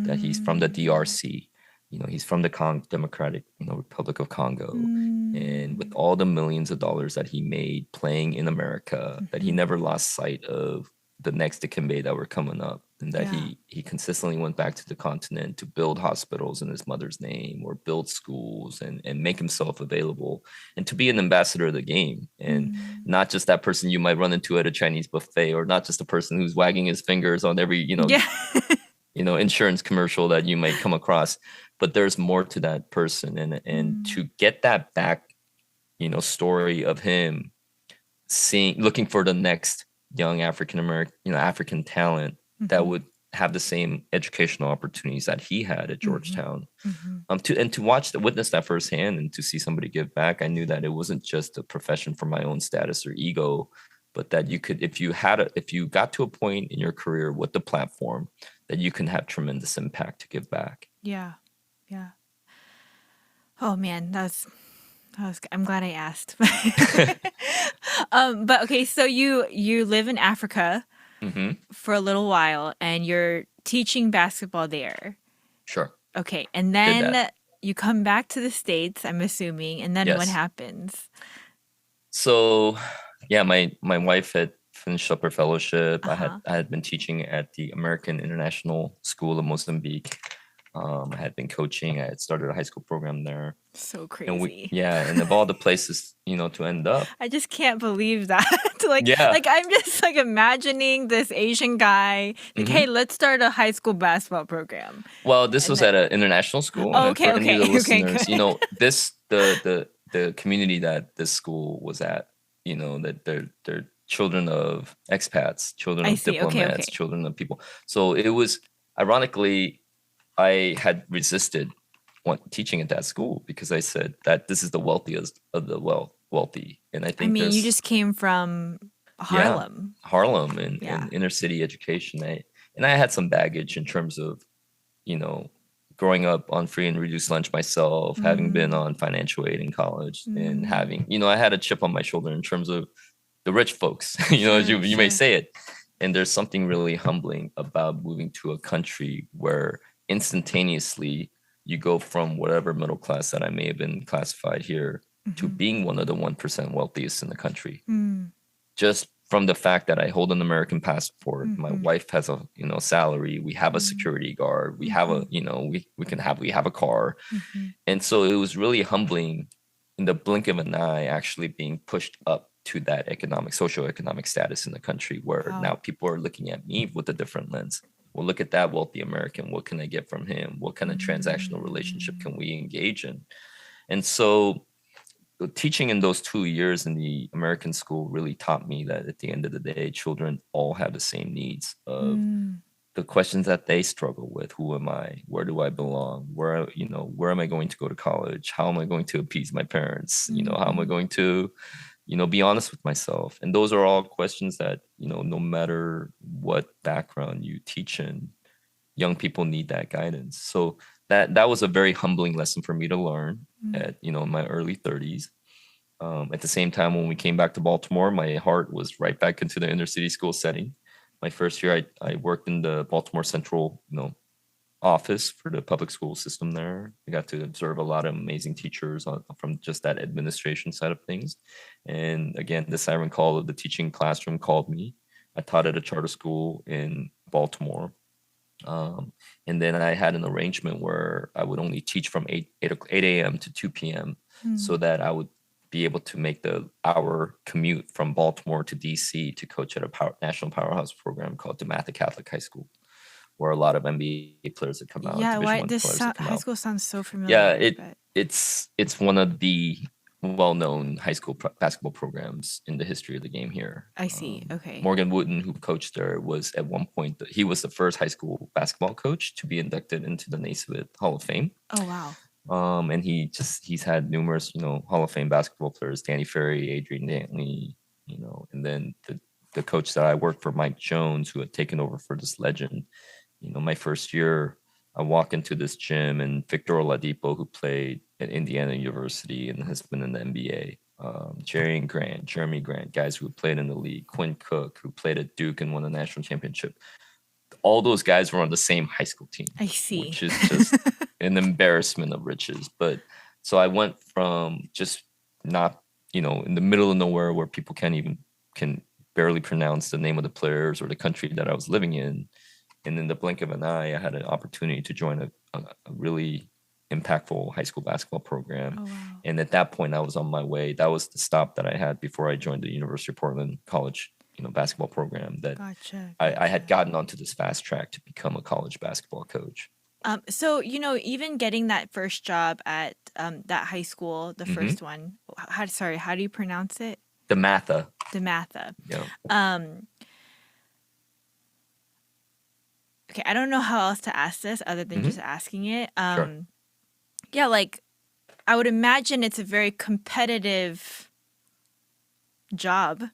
That he's from the Mm. DRC. You know, he's from the Democratic, you know, Republic of Congo. And with Mm. all the millions of dollars that he made playing in America, that he Mhm. never lost sight of the next Dikembe that were coming up, and that Yeah. he consistently went back to the continent to build hospitals in his mother's name or build schools and make himself available and to be an ambassador of the game, and Mm. not just that person you might run into at a Chinese buffet, or not just a person who's wagging his fingers on every, Yeah. you know, insurance commercial that you might come across. But there's more to that person, and Mm. to get that back, you know, story of him seeing, looking for the next young African American, you know, African talent that Mhm. would have the same educational opportunities that he had at Mhm. Georgetown. Mhm. To watch, to witness that firsthand, and to see somebody give back, I knew that it wasn't just a profession for my own status or ego, but that you could, if you got to a point in your career with the platform, that you can have tremendous impact to give back. Yeah. Yeah. Oh man, I'm glad I asked. But okay, so you live in Africa Hmm. for a little while and you're teaching basketball there. Sure. Okay, and Did that. then you come back to the States, I'm assuming, and then what Yes. happens? So, yeah, my wife had finished up her fellowship. Uh-huh. I had been teaching at the American International School of Mozambique. I had been coaching. I had started a high school program there, So and crazy. and of all the places, you know, to end up, I just can't believe that. yeah. Like I'm just like imagining this Asian guy like, "Hey, Hmm. let's start a high school basketball program." Well, this And was then at an international school, oh, and okay, for any of okay. the Okay, listeners, you good. know, the community that this school was at, you know, that they're children of expats, children I of see. Okay, diplomats, okay. children of people. So it was, ironically, I had resisted teaching at that school because I said that this is the wealthiest of the wealthy, and I I think mean, you there's, just came from yeah, Harlem. Harlem Yeah. and inner city education. I had some baggage in terms of, you know, growing up on free and reduced lunch myself, having been Mm, on financial aid in college, and mm, having, you know, I had a chip on my shoulder in terms of the rich folks, you know, as sure, you may sure. say it. And there's something really humbling about moving to a country where instantaneously you go from whatever middle class that I may have been classified here to Hmm. being one of the 1% wealthiest in the country, Mm, just from the fact that I hold an American passport. My mm-hmm, wife has a, you know, salary. We have a mm, security guard. We have mm-hmm, a, you know, we have a car. mm-hmm. And so it was really humbling in the blink of an eye, actually being pushed up to that socioeconomic status in the country, where now Wow. people are looking at me with a different lens. Well, look at that wealthy American. What can I get from him? What kind of transactional relationship Mm, can we engage in? And so teaching in those 2 years in the American school really taught me that at the end of the day, children all have the same needs of mm, the questions that they struggle with. Who am I? Where do I belong? Where, you know, where am I going to go to college? How am I going to appease my parents? You know, how am I mm-hmm. going to, you know, be honest with myself? And those are all questions that, you know, no matter what background you teach in, young people need that guidance. So that was a very humbling lesson for me to learn Mm. at, you know, in my early 30s. At the same time, when we came back to Baltimore, my heart was right back into the inner city school setting. My first year, I worked in the Baltimore Central, you know, office for the public school system there. I got to observe a lot of amazing teachers from just that administration side of things. And again, the siren call of the teaching classroom called me. I taught at a charter school in Baltimore. Um, and then I had an arrangement where I would only teach from 8 a.m. to 2 p.m. so that I would be able to make the hour commute from Baltimore to DC to coach at a national powerhouse program called DeMatha Catholic High School, where a lot of NBA players that come out, Yeah, Division why One this players that come high out. school sounds so Yeah, familiar, but it's one of the well-known high school basketball programs in the history of the game here. I see. Okay. Morgan Wooten, who coached there, was at one point he was the first high school basketball coach to be inducted into the Naismith Hall of Fame. Oh wow. And he's had numerous, Hall of Fame basketball players, Danny Ferry, Adrian Dantley, and then the coach that I worked for, Mike Jones, who had taken over for this legend. My first year, I walk into this gym and Victor Oladipo, who played at Indiana University and has been in the NBA, Jeremy Grant, guys who played in the league, Quinn Cook, who played at Duke and won a national championship. All those guys were on the same high school team, I see. which is just an embarrassment of riches. But so I went from just not, in the middle of nowhere where people can barely pronounce the name of the players or the country that I was living in. And in the blink of an eye, I had an opportunity to join a really impactful high school basketball program. Oh wow. And at that point, I was on my way. That was the stop that I had before I joined the University of Portland College, basketball program. That Gotcha. I had gotten onto this fast track to become a college basketball coach. So even getting that first job at that high school, the first one, how do you pronounce it? DeMatha. DeMatha. Yeah. Okay, I don't know how else to ask this other than just asking it. Sure. Yeah, like I would imagine it's a very competitive job.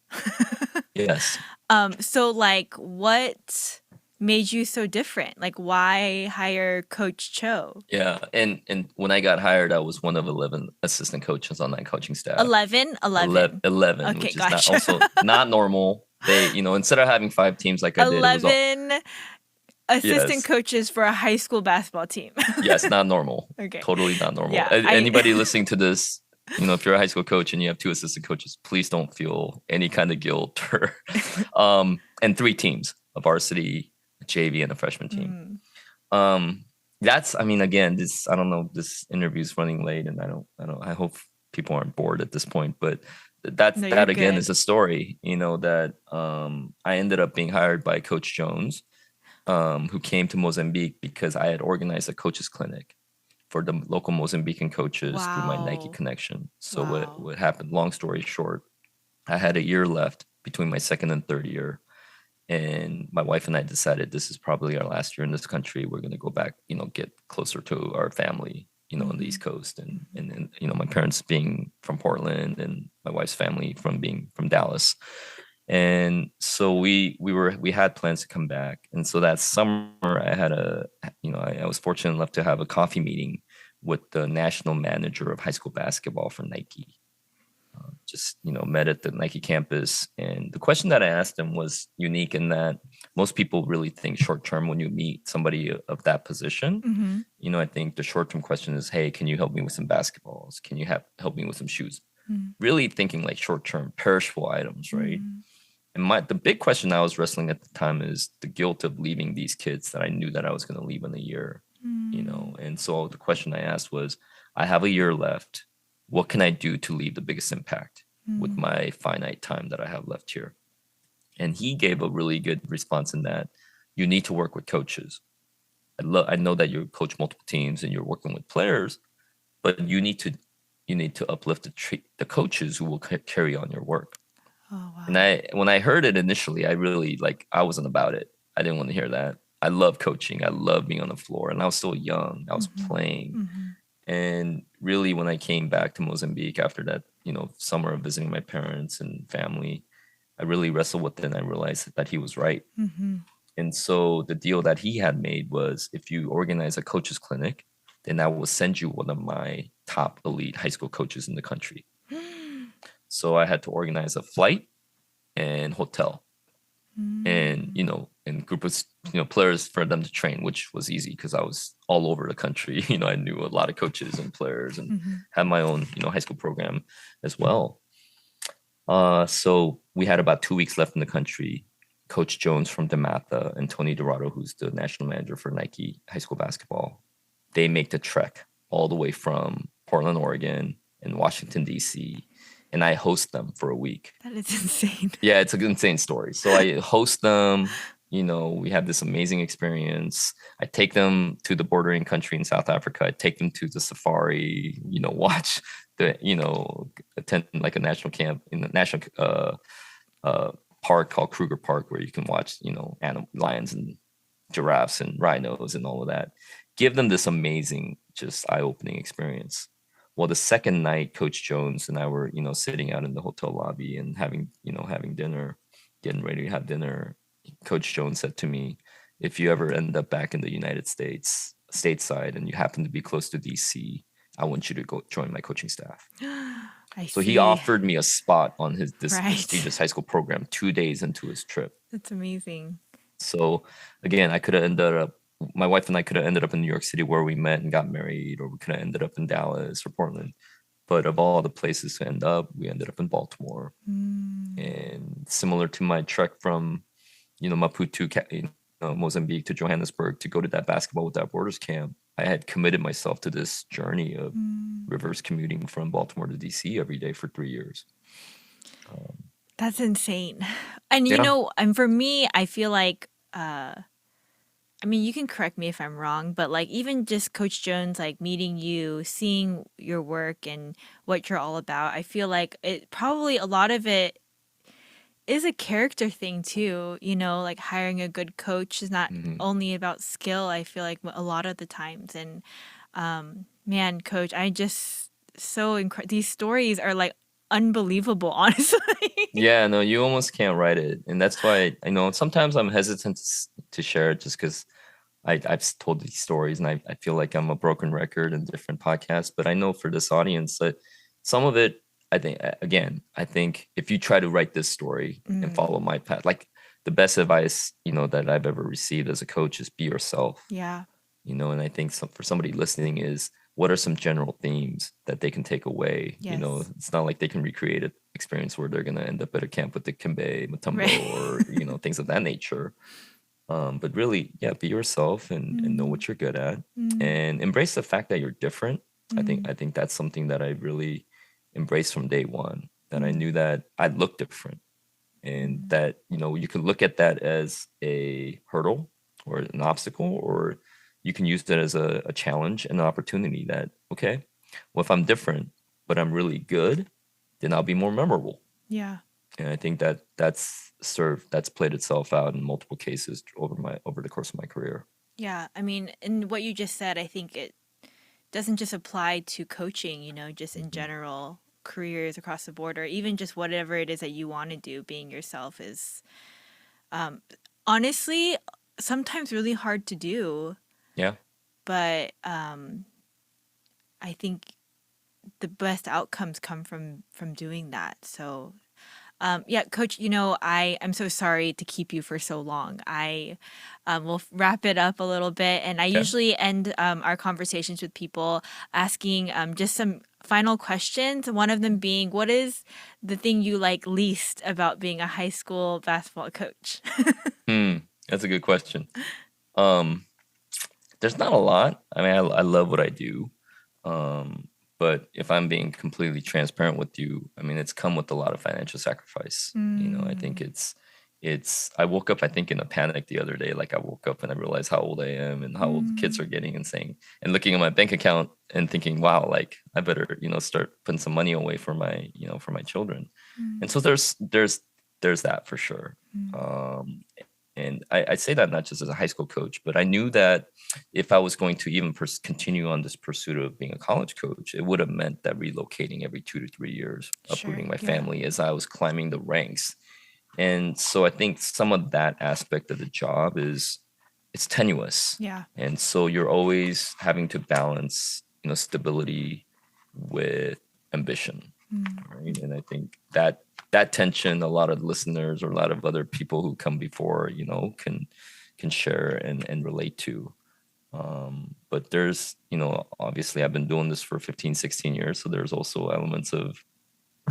Yes. So like what made you so different? Like why hire Coach Cho? Yeah. And when I got hired, I was one of 11 assistant coaches on that coaching staff. 11? 11, Okay, which is gotcha. not normal. They, instead of having 5 teams like I did, 11 assistant Yes. coaches for a high school basketball team. Yes, not normal. Okay. Totally not normal. Yeah, Anybody listening to this, if you're a high school coach and you have 2 assistant coaches, please don't feel any kind of guilt or and 3 teams, a varsity, a JV, and a freshman team. Again, I don't know, this interview is running late and I hope people aren't bored at this point, but that again good. is a story, that I ended up being hired by Coach Jones, who came to Mozambique because I had organized a coaches clinic for the local Mozambican coaches through my Nike connection. So what happened, long story short, I had a year left between my second and third year. And my wife and I decided this is probably our last year in this country. We're going to go back, get closer to our family, on the East Coast. And my parents being from Portland and my wife's family being from Dallas. And so we had plans to come back. And so that summer I had I was fortunate enough to have a coffee meeting with the national manager of high school basketball for Nike. Met at the Nike campus. And the question that I asked him was unique in that most people really think short term when you meet somebody of that position. I think the short term question is, hey, can you help me with some basketballs? Can you help me with some shoes? Really thinking like short term perishable items, right? And the big question I was wrestling at the time is the guilt of leaving these kids that I knew that I was going to leave in a year, And so the question I asked was, I have a year left. What can I do to leave the biggest impact with my finite time that I have left here? And he gave a really good response in that you need to work with coaches. I know that you coach multiple teams and you're working with players, but you need to uplift the coaches who will carry on your work. Oh, wow. And when I heard it initially, I wasn't about it. I didn't want to hear that. I love coaching. I love being on the floor. And I was still young. I was playing. And really, when I came back to Mozambique after that, summer of visiting my parents and family, I really wrestled with it and I realized that he was right. And so the deal that he had made was, if you organize a coaches clinic, then I will send you one of my top elite high school coaches in the country. So I had to organize a flight and hotel. and and group of players for them to train, which was easy because I was all over the country. I knew a lot of coaches and players and Mhm. had my own high school program as well. So we had about 2 weeks left in the country. Coach Jones from DeMatha and Tony Dorado, who's the national manager for Nike high school basketball, they make the trek all the way from Portland, Oregon, and Washington, D.C., and I host them for a week. That is insane. Yeah, it's an insane story. So I host them. We have this amazing experience. I take them to the bordering country in South Africa. I take them to the safari, watch attend like a national camp in the national park called Kruger Park, where you can watch, lions and giraffes and rhinos and all of that. Give them this amazing, just eye-opening experience. Well, the second night, Coach Jones and I were, sitting out in the hotel lobby and having dinner, getting ready to have dinner. Coach Jones said to me, if you ever end up back in the United States, stateside, and you happen to be close to DC, I want you to go join my coaching staff. I So see. he offered me a spot on this Right. prestigious high school program 2 days into his trip. That's amazing. So again, my wife and I could have ended up in New York City where we met and got married, or we could have ended up in Dallas or Portland. But of all the places to end up, we ended up in Baltimore. And similar to my trek from, Maputo, Mozambique to Johannesburg to go to that Basketball Without Borders camp, I had committed myself to this journey of reverse commuting from Baltimore to DC every day for 3 years. That's insane. And Yeah. and for me, I feel like you can correct me if I'm wrong, but like even just Coach Jones, like meeting you, seeing your work and what you're all about, I feel like it probably a lot of it is a character thing too, like hiring a good coach is not Mhm. only about skill, I feel like a lot of the times. And man, coach, I just these stories are like unbelievable, honestly. Yeah, no, you almost can't write it. And that's why I know sometimes I'm hesitant to share it just because I've told these stories and I feel like I'm a broken record in different podcasts. But I know for this audience that some of it, I think if you try to write this story and follow my path, like the best advice, that I've ever received as a coach is be yourself. Yeah. And I think for somebody listening is what are some general themes that they can take away? Yes. It's not like they can recreate an experience where they're going to end up at a camp with the Kimbe, Mutumbo, Right. or, things of that nature. But really, yeah, be yourself and know what you're good at and embrace the fact that you're different. I think that's something that I really embraced from day one, that I knew that I looked different and that, you can look at that as a hurdle or an obstacle, or you can use that as a challenge and an opportunity that, okay, well, if I'm different, but I'm really good, then I'll be more memorable. Yeah. And I think that's played itself out in multiple cases over the course of my career. Yeah. And what you just said, I think it doesn't just apply to coaching, just in general careers across the board, or even just whatever it is that you want to do, being yourself is honestly sometimes really hard to do. Yeah. But I think the best outcomes come from doing that. So yeah, Coach, I'm so sorry to keep you for so long. I will wrap it up a little bit. And I Okay. usually end our conversations with people asking just some final questions. One of them being, what is the thing you like least about being a high school basketball coach? That's a good question. There's not a lot. I mean, I love what I do. But if I'm being completely transparent with you, I mean, it's come with a lot of financial sacrifice. I think I woke up, I think, in a panic the other day. Like I woke up and I realized how old I am and how old the kids are getting and looking at my bank account and thinking, wow, like I better, start putting some money away for my children. And so there's that for sure. And I say that not just as a high school coach, but I knew that if I was going to even continue on this pursuit of being a college coach, it would have meant that relocating every 2 to 3 years, uprooting my family as I was climbing the ranks. And so I think some of that aspect of the job it's tenuous. Yeah. And so you're always having to balance, stability with ambition. Right. And I think that tension, a lot of listeners or a lot of other people who come before, can share and relate to. But there's, obviously I've been doing this for 15, 16 years. So there's also elements of,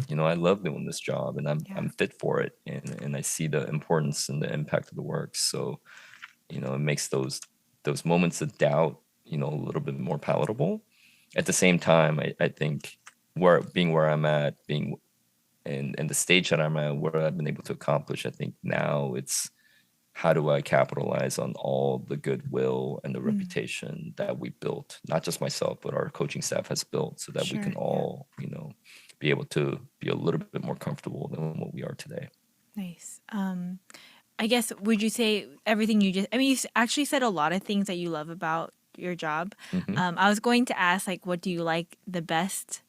I love doing this job and Yeah. I'm fit for it. And I see the importance and the impact of the work. So, it makes those moments of doubt, a little bit more palatable. At the same time, I think where I'm at, being and the stage that I'm at, where I've been able to accomplish, I think now it's how do I capitalize on all the goodwill and the Mm, reputation that we built, not just myself, but our coaching staff has built, so that we can sure. Yeah. all, be able to be a little bit more comfortable than what we are today. Nice. I guess would you say everything you just? I mean, actually said a lot of things that you love about your job. Hmm. I was going to ask like, what do you like the best?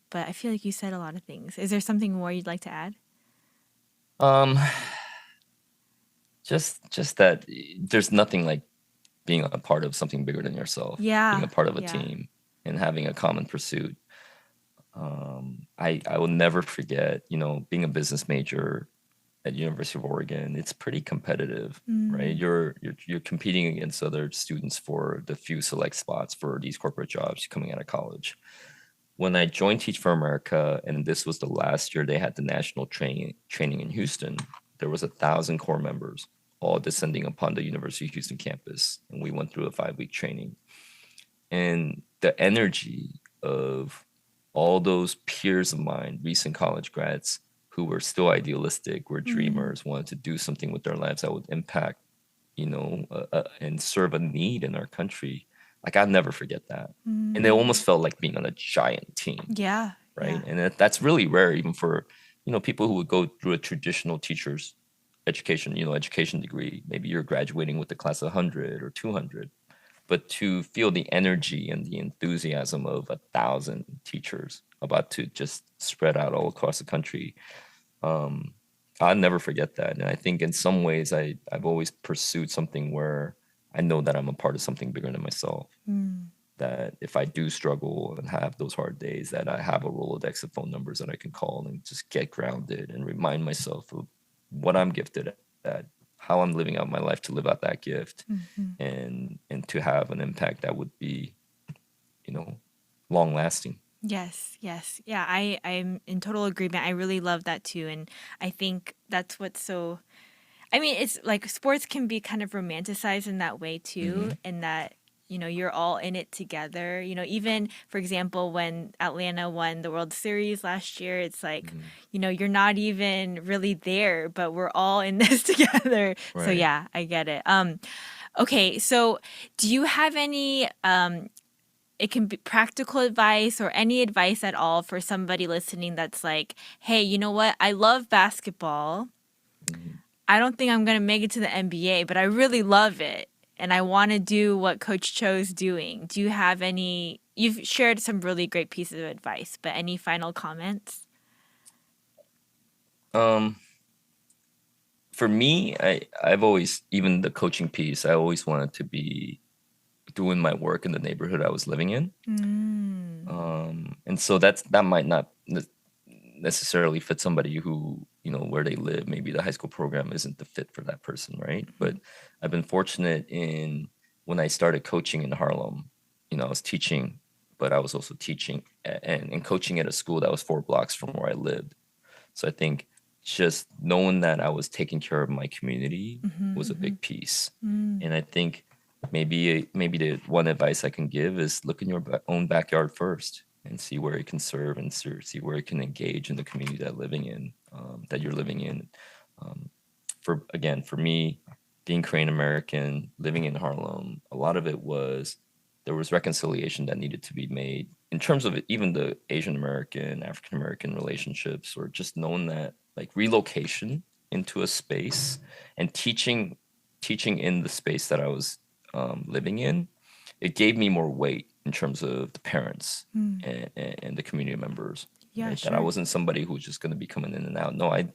But I feel like you said a lot of things. Is there something more you'd like to add? Um, just that there's nothing like being a part of something bigger than yourself, being Yeah. a part of a Yeah. team, and having a common pursuit. I will never forget, being a business major at University of Oregon. It's pretty competitive, right? Mm, You're competing against other students for the few select spots for these corporate jobs coming out of college. When I joined Teach for America, and this was the last year they had the national training in Houston, there was 1,000 core members all descending upon the University of Houston campus, and we went through a 5-week training. And the energy of all those peers of mine, recent college grads who were still idealistic, were mm, dreamers, wanted to do something with their lives that would impact, and serve a need in our country. Like I'll never forget that. And it mm. almost felt like being on a giant team, Yeah. right? Yeah. And that's really rare, even for people who would go through a traditional teacher's education degree. Maybe you're graduating with the class of 100 or 200, but to feel the energy and the enthusiasm of 1,000 teachers about to just spread out all across the country, um, I'll never forget that. And I think in some ways I've always pursued something where I know that I'm a part of something bigger than myself. Mm. That if I do struggle and have those hard days, that I have a Rolodex of phone numbers that I can call and just get grounded and remind myself of what I'm gifted at, how I'm living out my life to live out that gift, Hmm. and to have an impact that would be, you know, long lasting. Yes, yes. Yeah, I'm in total agreement. I really love that too. And I think that's what's so I mean, it's like sports can be kind of romanticized in that way too, Hmm. in that, you're all in it together. Even for example, when Atlanta won the World Series last year, it's like, Hmm. you're not even really there, but we're all in this together. So Right. yeah, I get it. Okay, so do you have any it can be practical advice or any advice at all for somebody listening that's like, hey, you know what? I love basketball. Hmm. I don't think I'm going to make it to the NBA, but I really love it. And I want to do what Coach Cho's doing. Do you have any? You've shared some really great pieces of advice, but any final comments? Um, for me, I've always, even the coaching piece, I always wanted to be doing my work in the neighborhood I was living in. Mm, And so that might not necessarily fit somebody who, where they live. Maybe the high school program isn't the fit for that person, right? But mhm, I've been fortunate in when I started coaching in Harlem, I was teaching, but I was also teaching and coaching at a school that was 4 blocks from where I lived. So I think just knowing that I was taking care of my community mhm, was a mhm, big piece. mm. And I think maybe the one advice I can give is look in your own backyard first and see where it can serve and see where it can engage in the community that you're living in. Um, for me, being Korean American, living in Harlem, a lot of it was there was reconciliation that needed to be made in terms of even the Asian American, African American relationships, or just knowing that like relocation into a space and teaching in the space that I was living in, it gave me more weight in terms of the parents Mm. and the community members, Yeah, right? That I sure. wasn't somebody who was just going to be coming in and out. No, I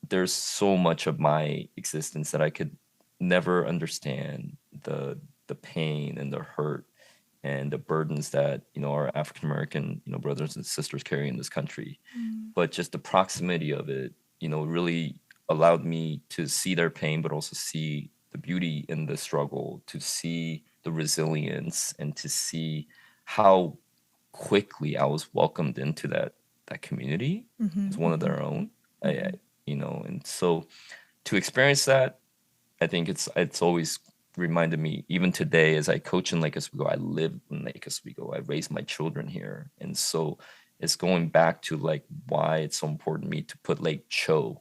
there's so much of my existence that I could never understand the pain and the hurt and the burdens that, our African American, brothers and sisters carry in this country. But just the proximity of it, really allowed me to see their pain, but also see the beauty in the struggle, to see the resilience, and to see how quickly I was welcomed into that community as one of their own. And so to experience that, I think it's always reminded me, even today, as I coach in Lake Oswego, I live in Lake Oswego, I raise my children here, and so it's going back to like why it's so important to me to put Lake Cho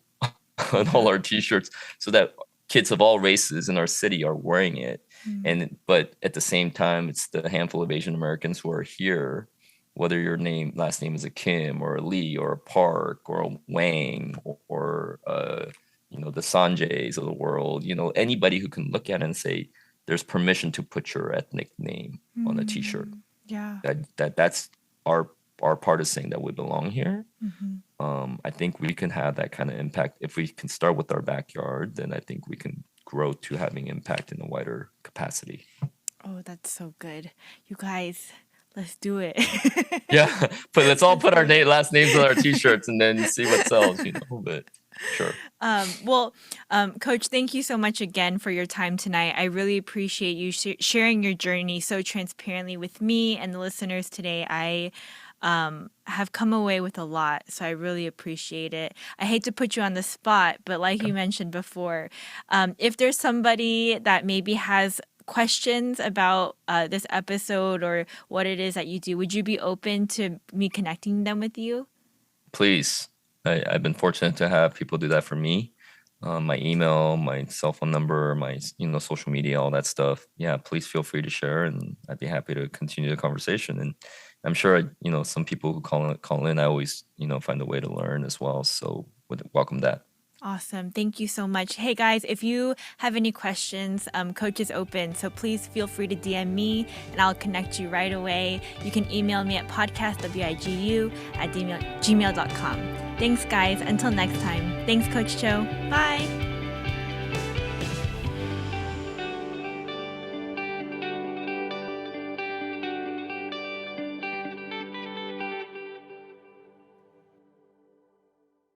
on all our t-shirts, so that kids of all races in our city are wearing it. But at the same time, it's the handful of Asian Americans who are here, whether your last name is a Kim or a Lee or a Park or a Wang or the Sanjays of the world, anybody who can look at it and say there's permission to put your ethnic name on a t-shirt. Yeah. That's our part of saying that we belong here. I think we can have that kind of impact. If we can start with our backyard, then I think we can grow to having impact in a wider capacity. Oh, that's so good. You guys, let's do it. Yeah, but let's all put our last names on our t-shirts and then see what sells, but sure. Coach, thank you so much again for your time tonight. I really appreciate you sharing your journey so transparently with me and the listeners today. I have come away with a lot, so I really appreciate it. I hate to put you on the spot, but like you mentioned before, if there's somebody that maybe has questions about this episode or what it is that you do, would you be open to me connecting them with you? Please. I've been fortunate to have people do that for me. My email, my cell phone number, my social media, all that stuff. Yeah, please feel free to share, and I'd be happy to continue the conversation. And I'm sure some people who call in, I always find a way to learn as well. So would welcome that. Awesome. Thank you so much. Hey guys, if you have any questions, Coach is open. So please feel free to DM me and I'll connect you right away. You can email me at podcastwigu@gmail.com. Thanks guys. Until next time. Thanks Coach Cho. Bye.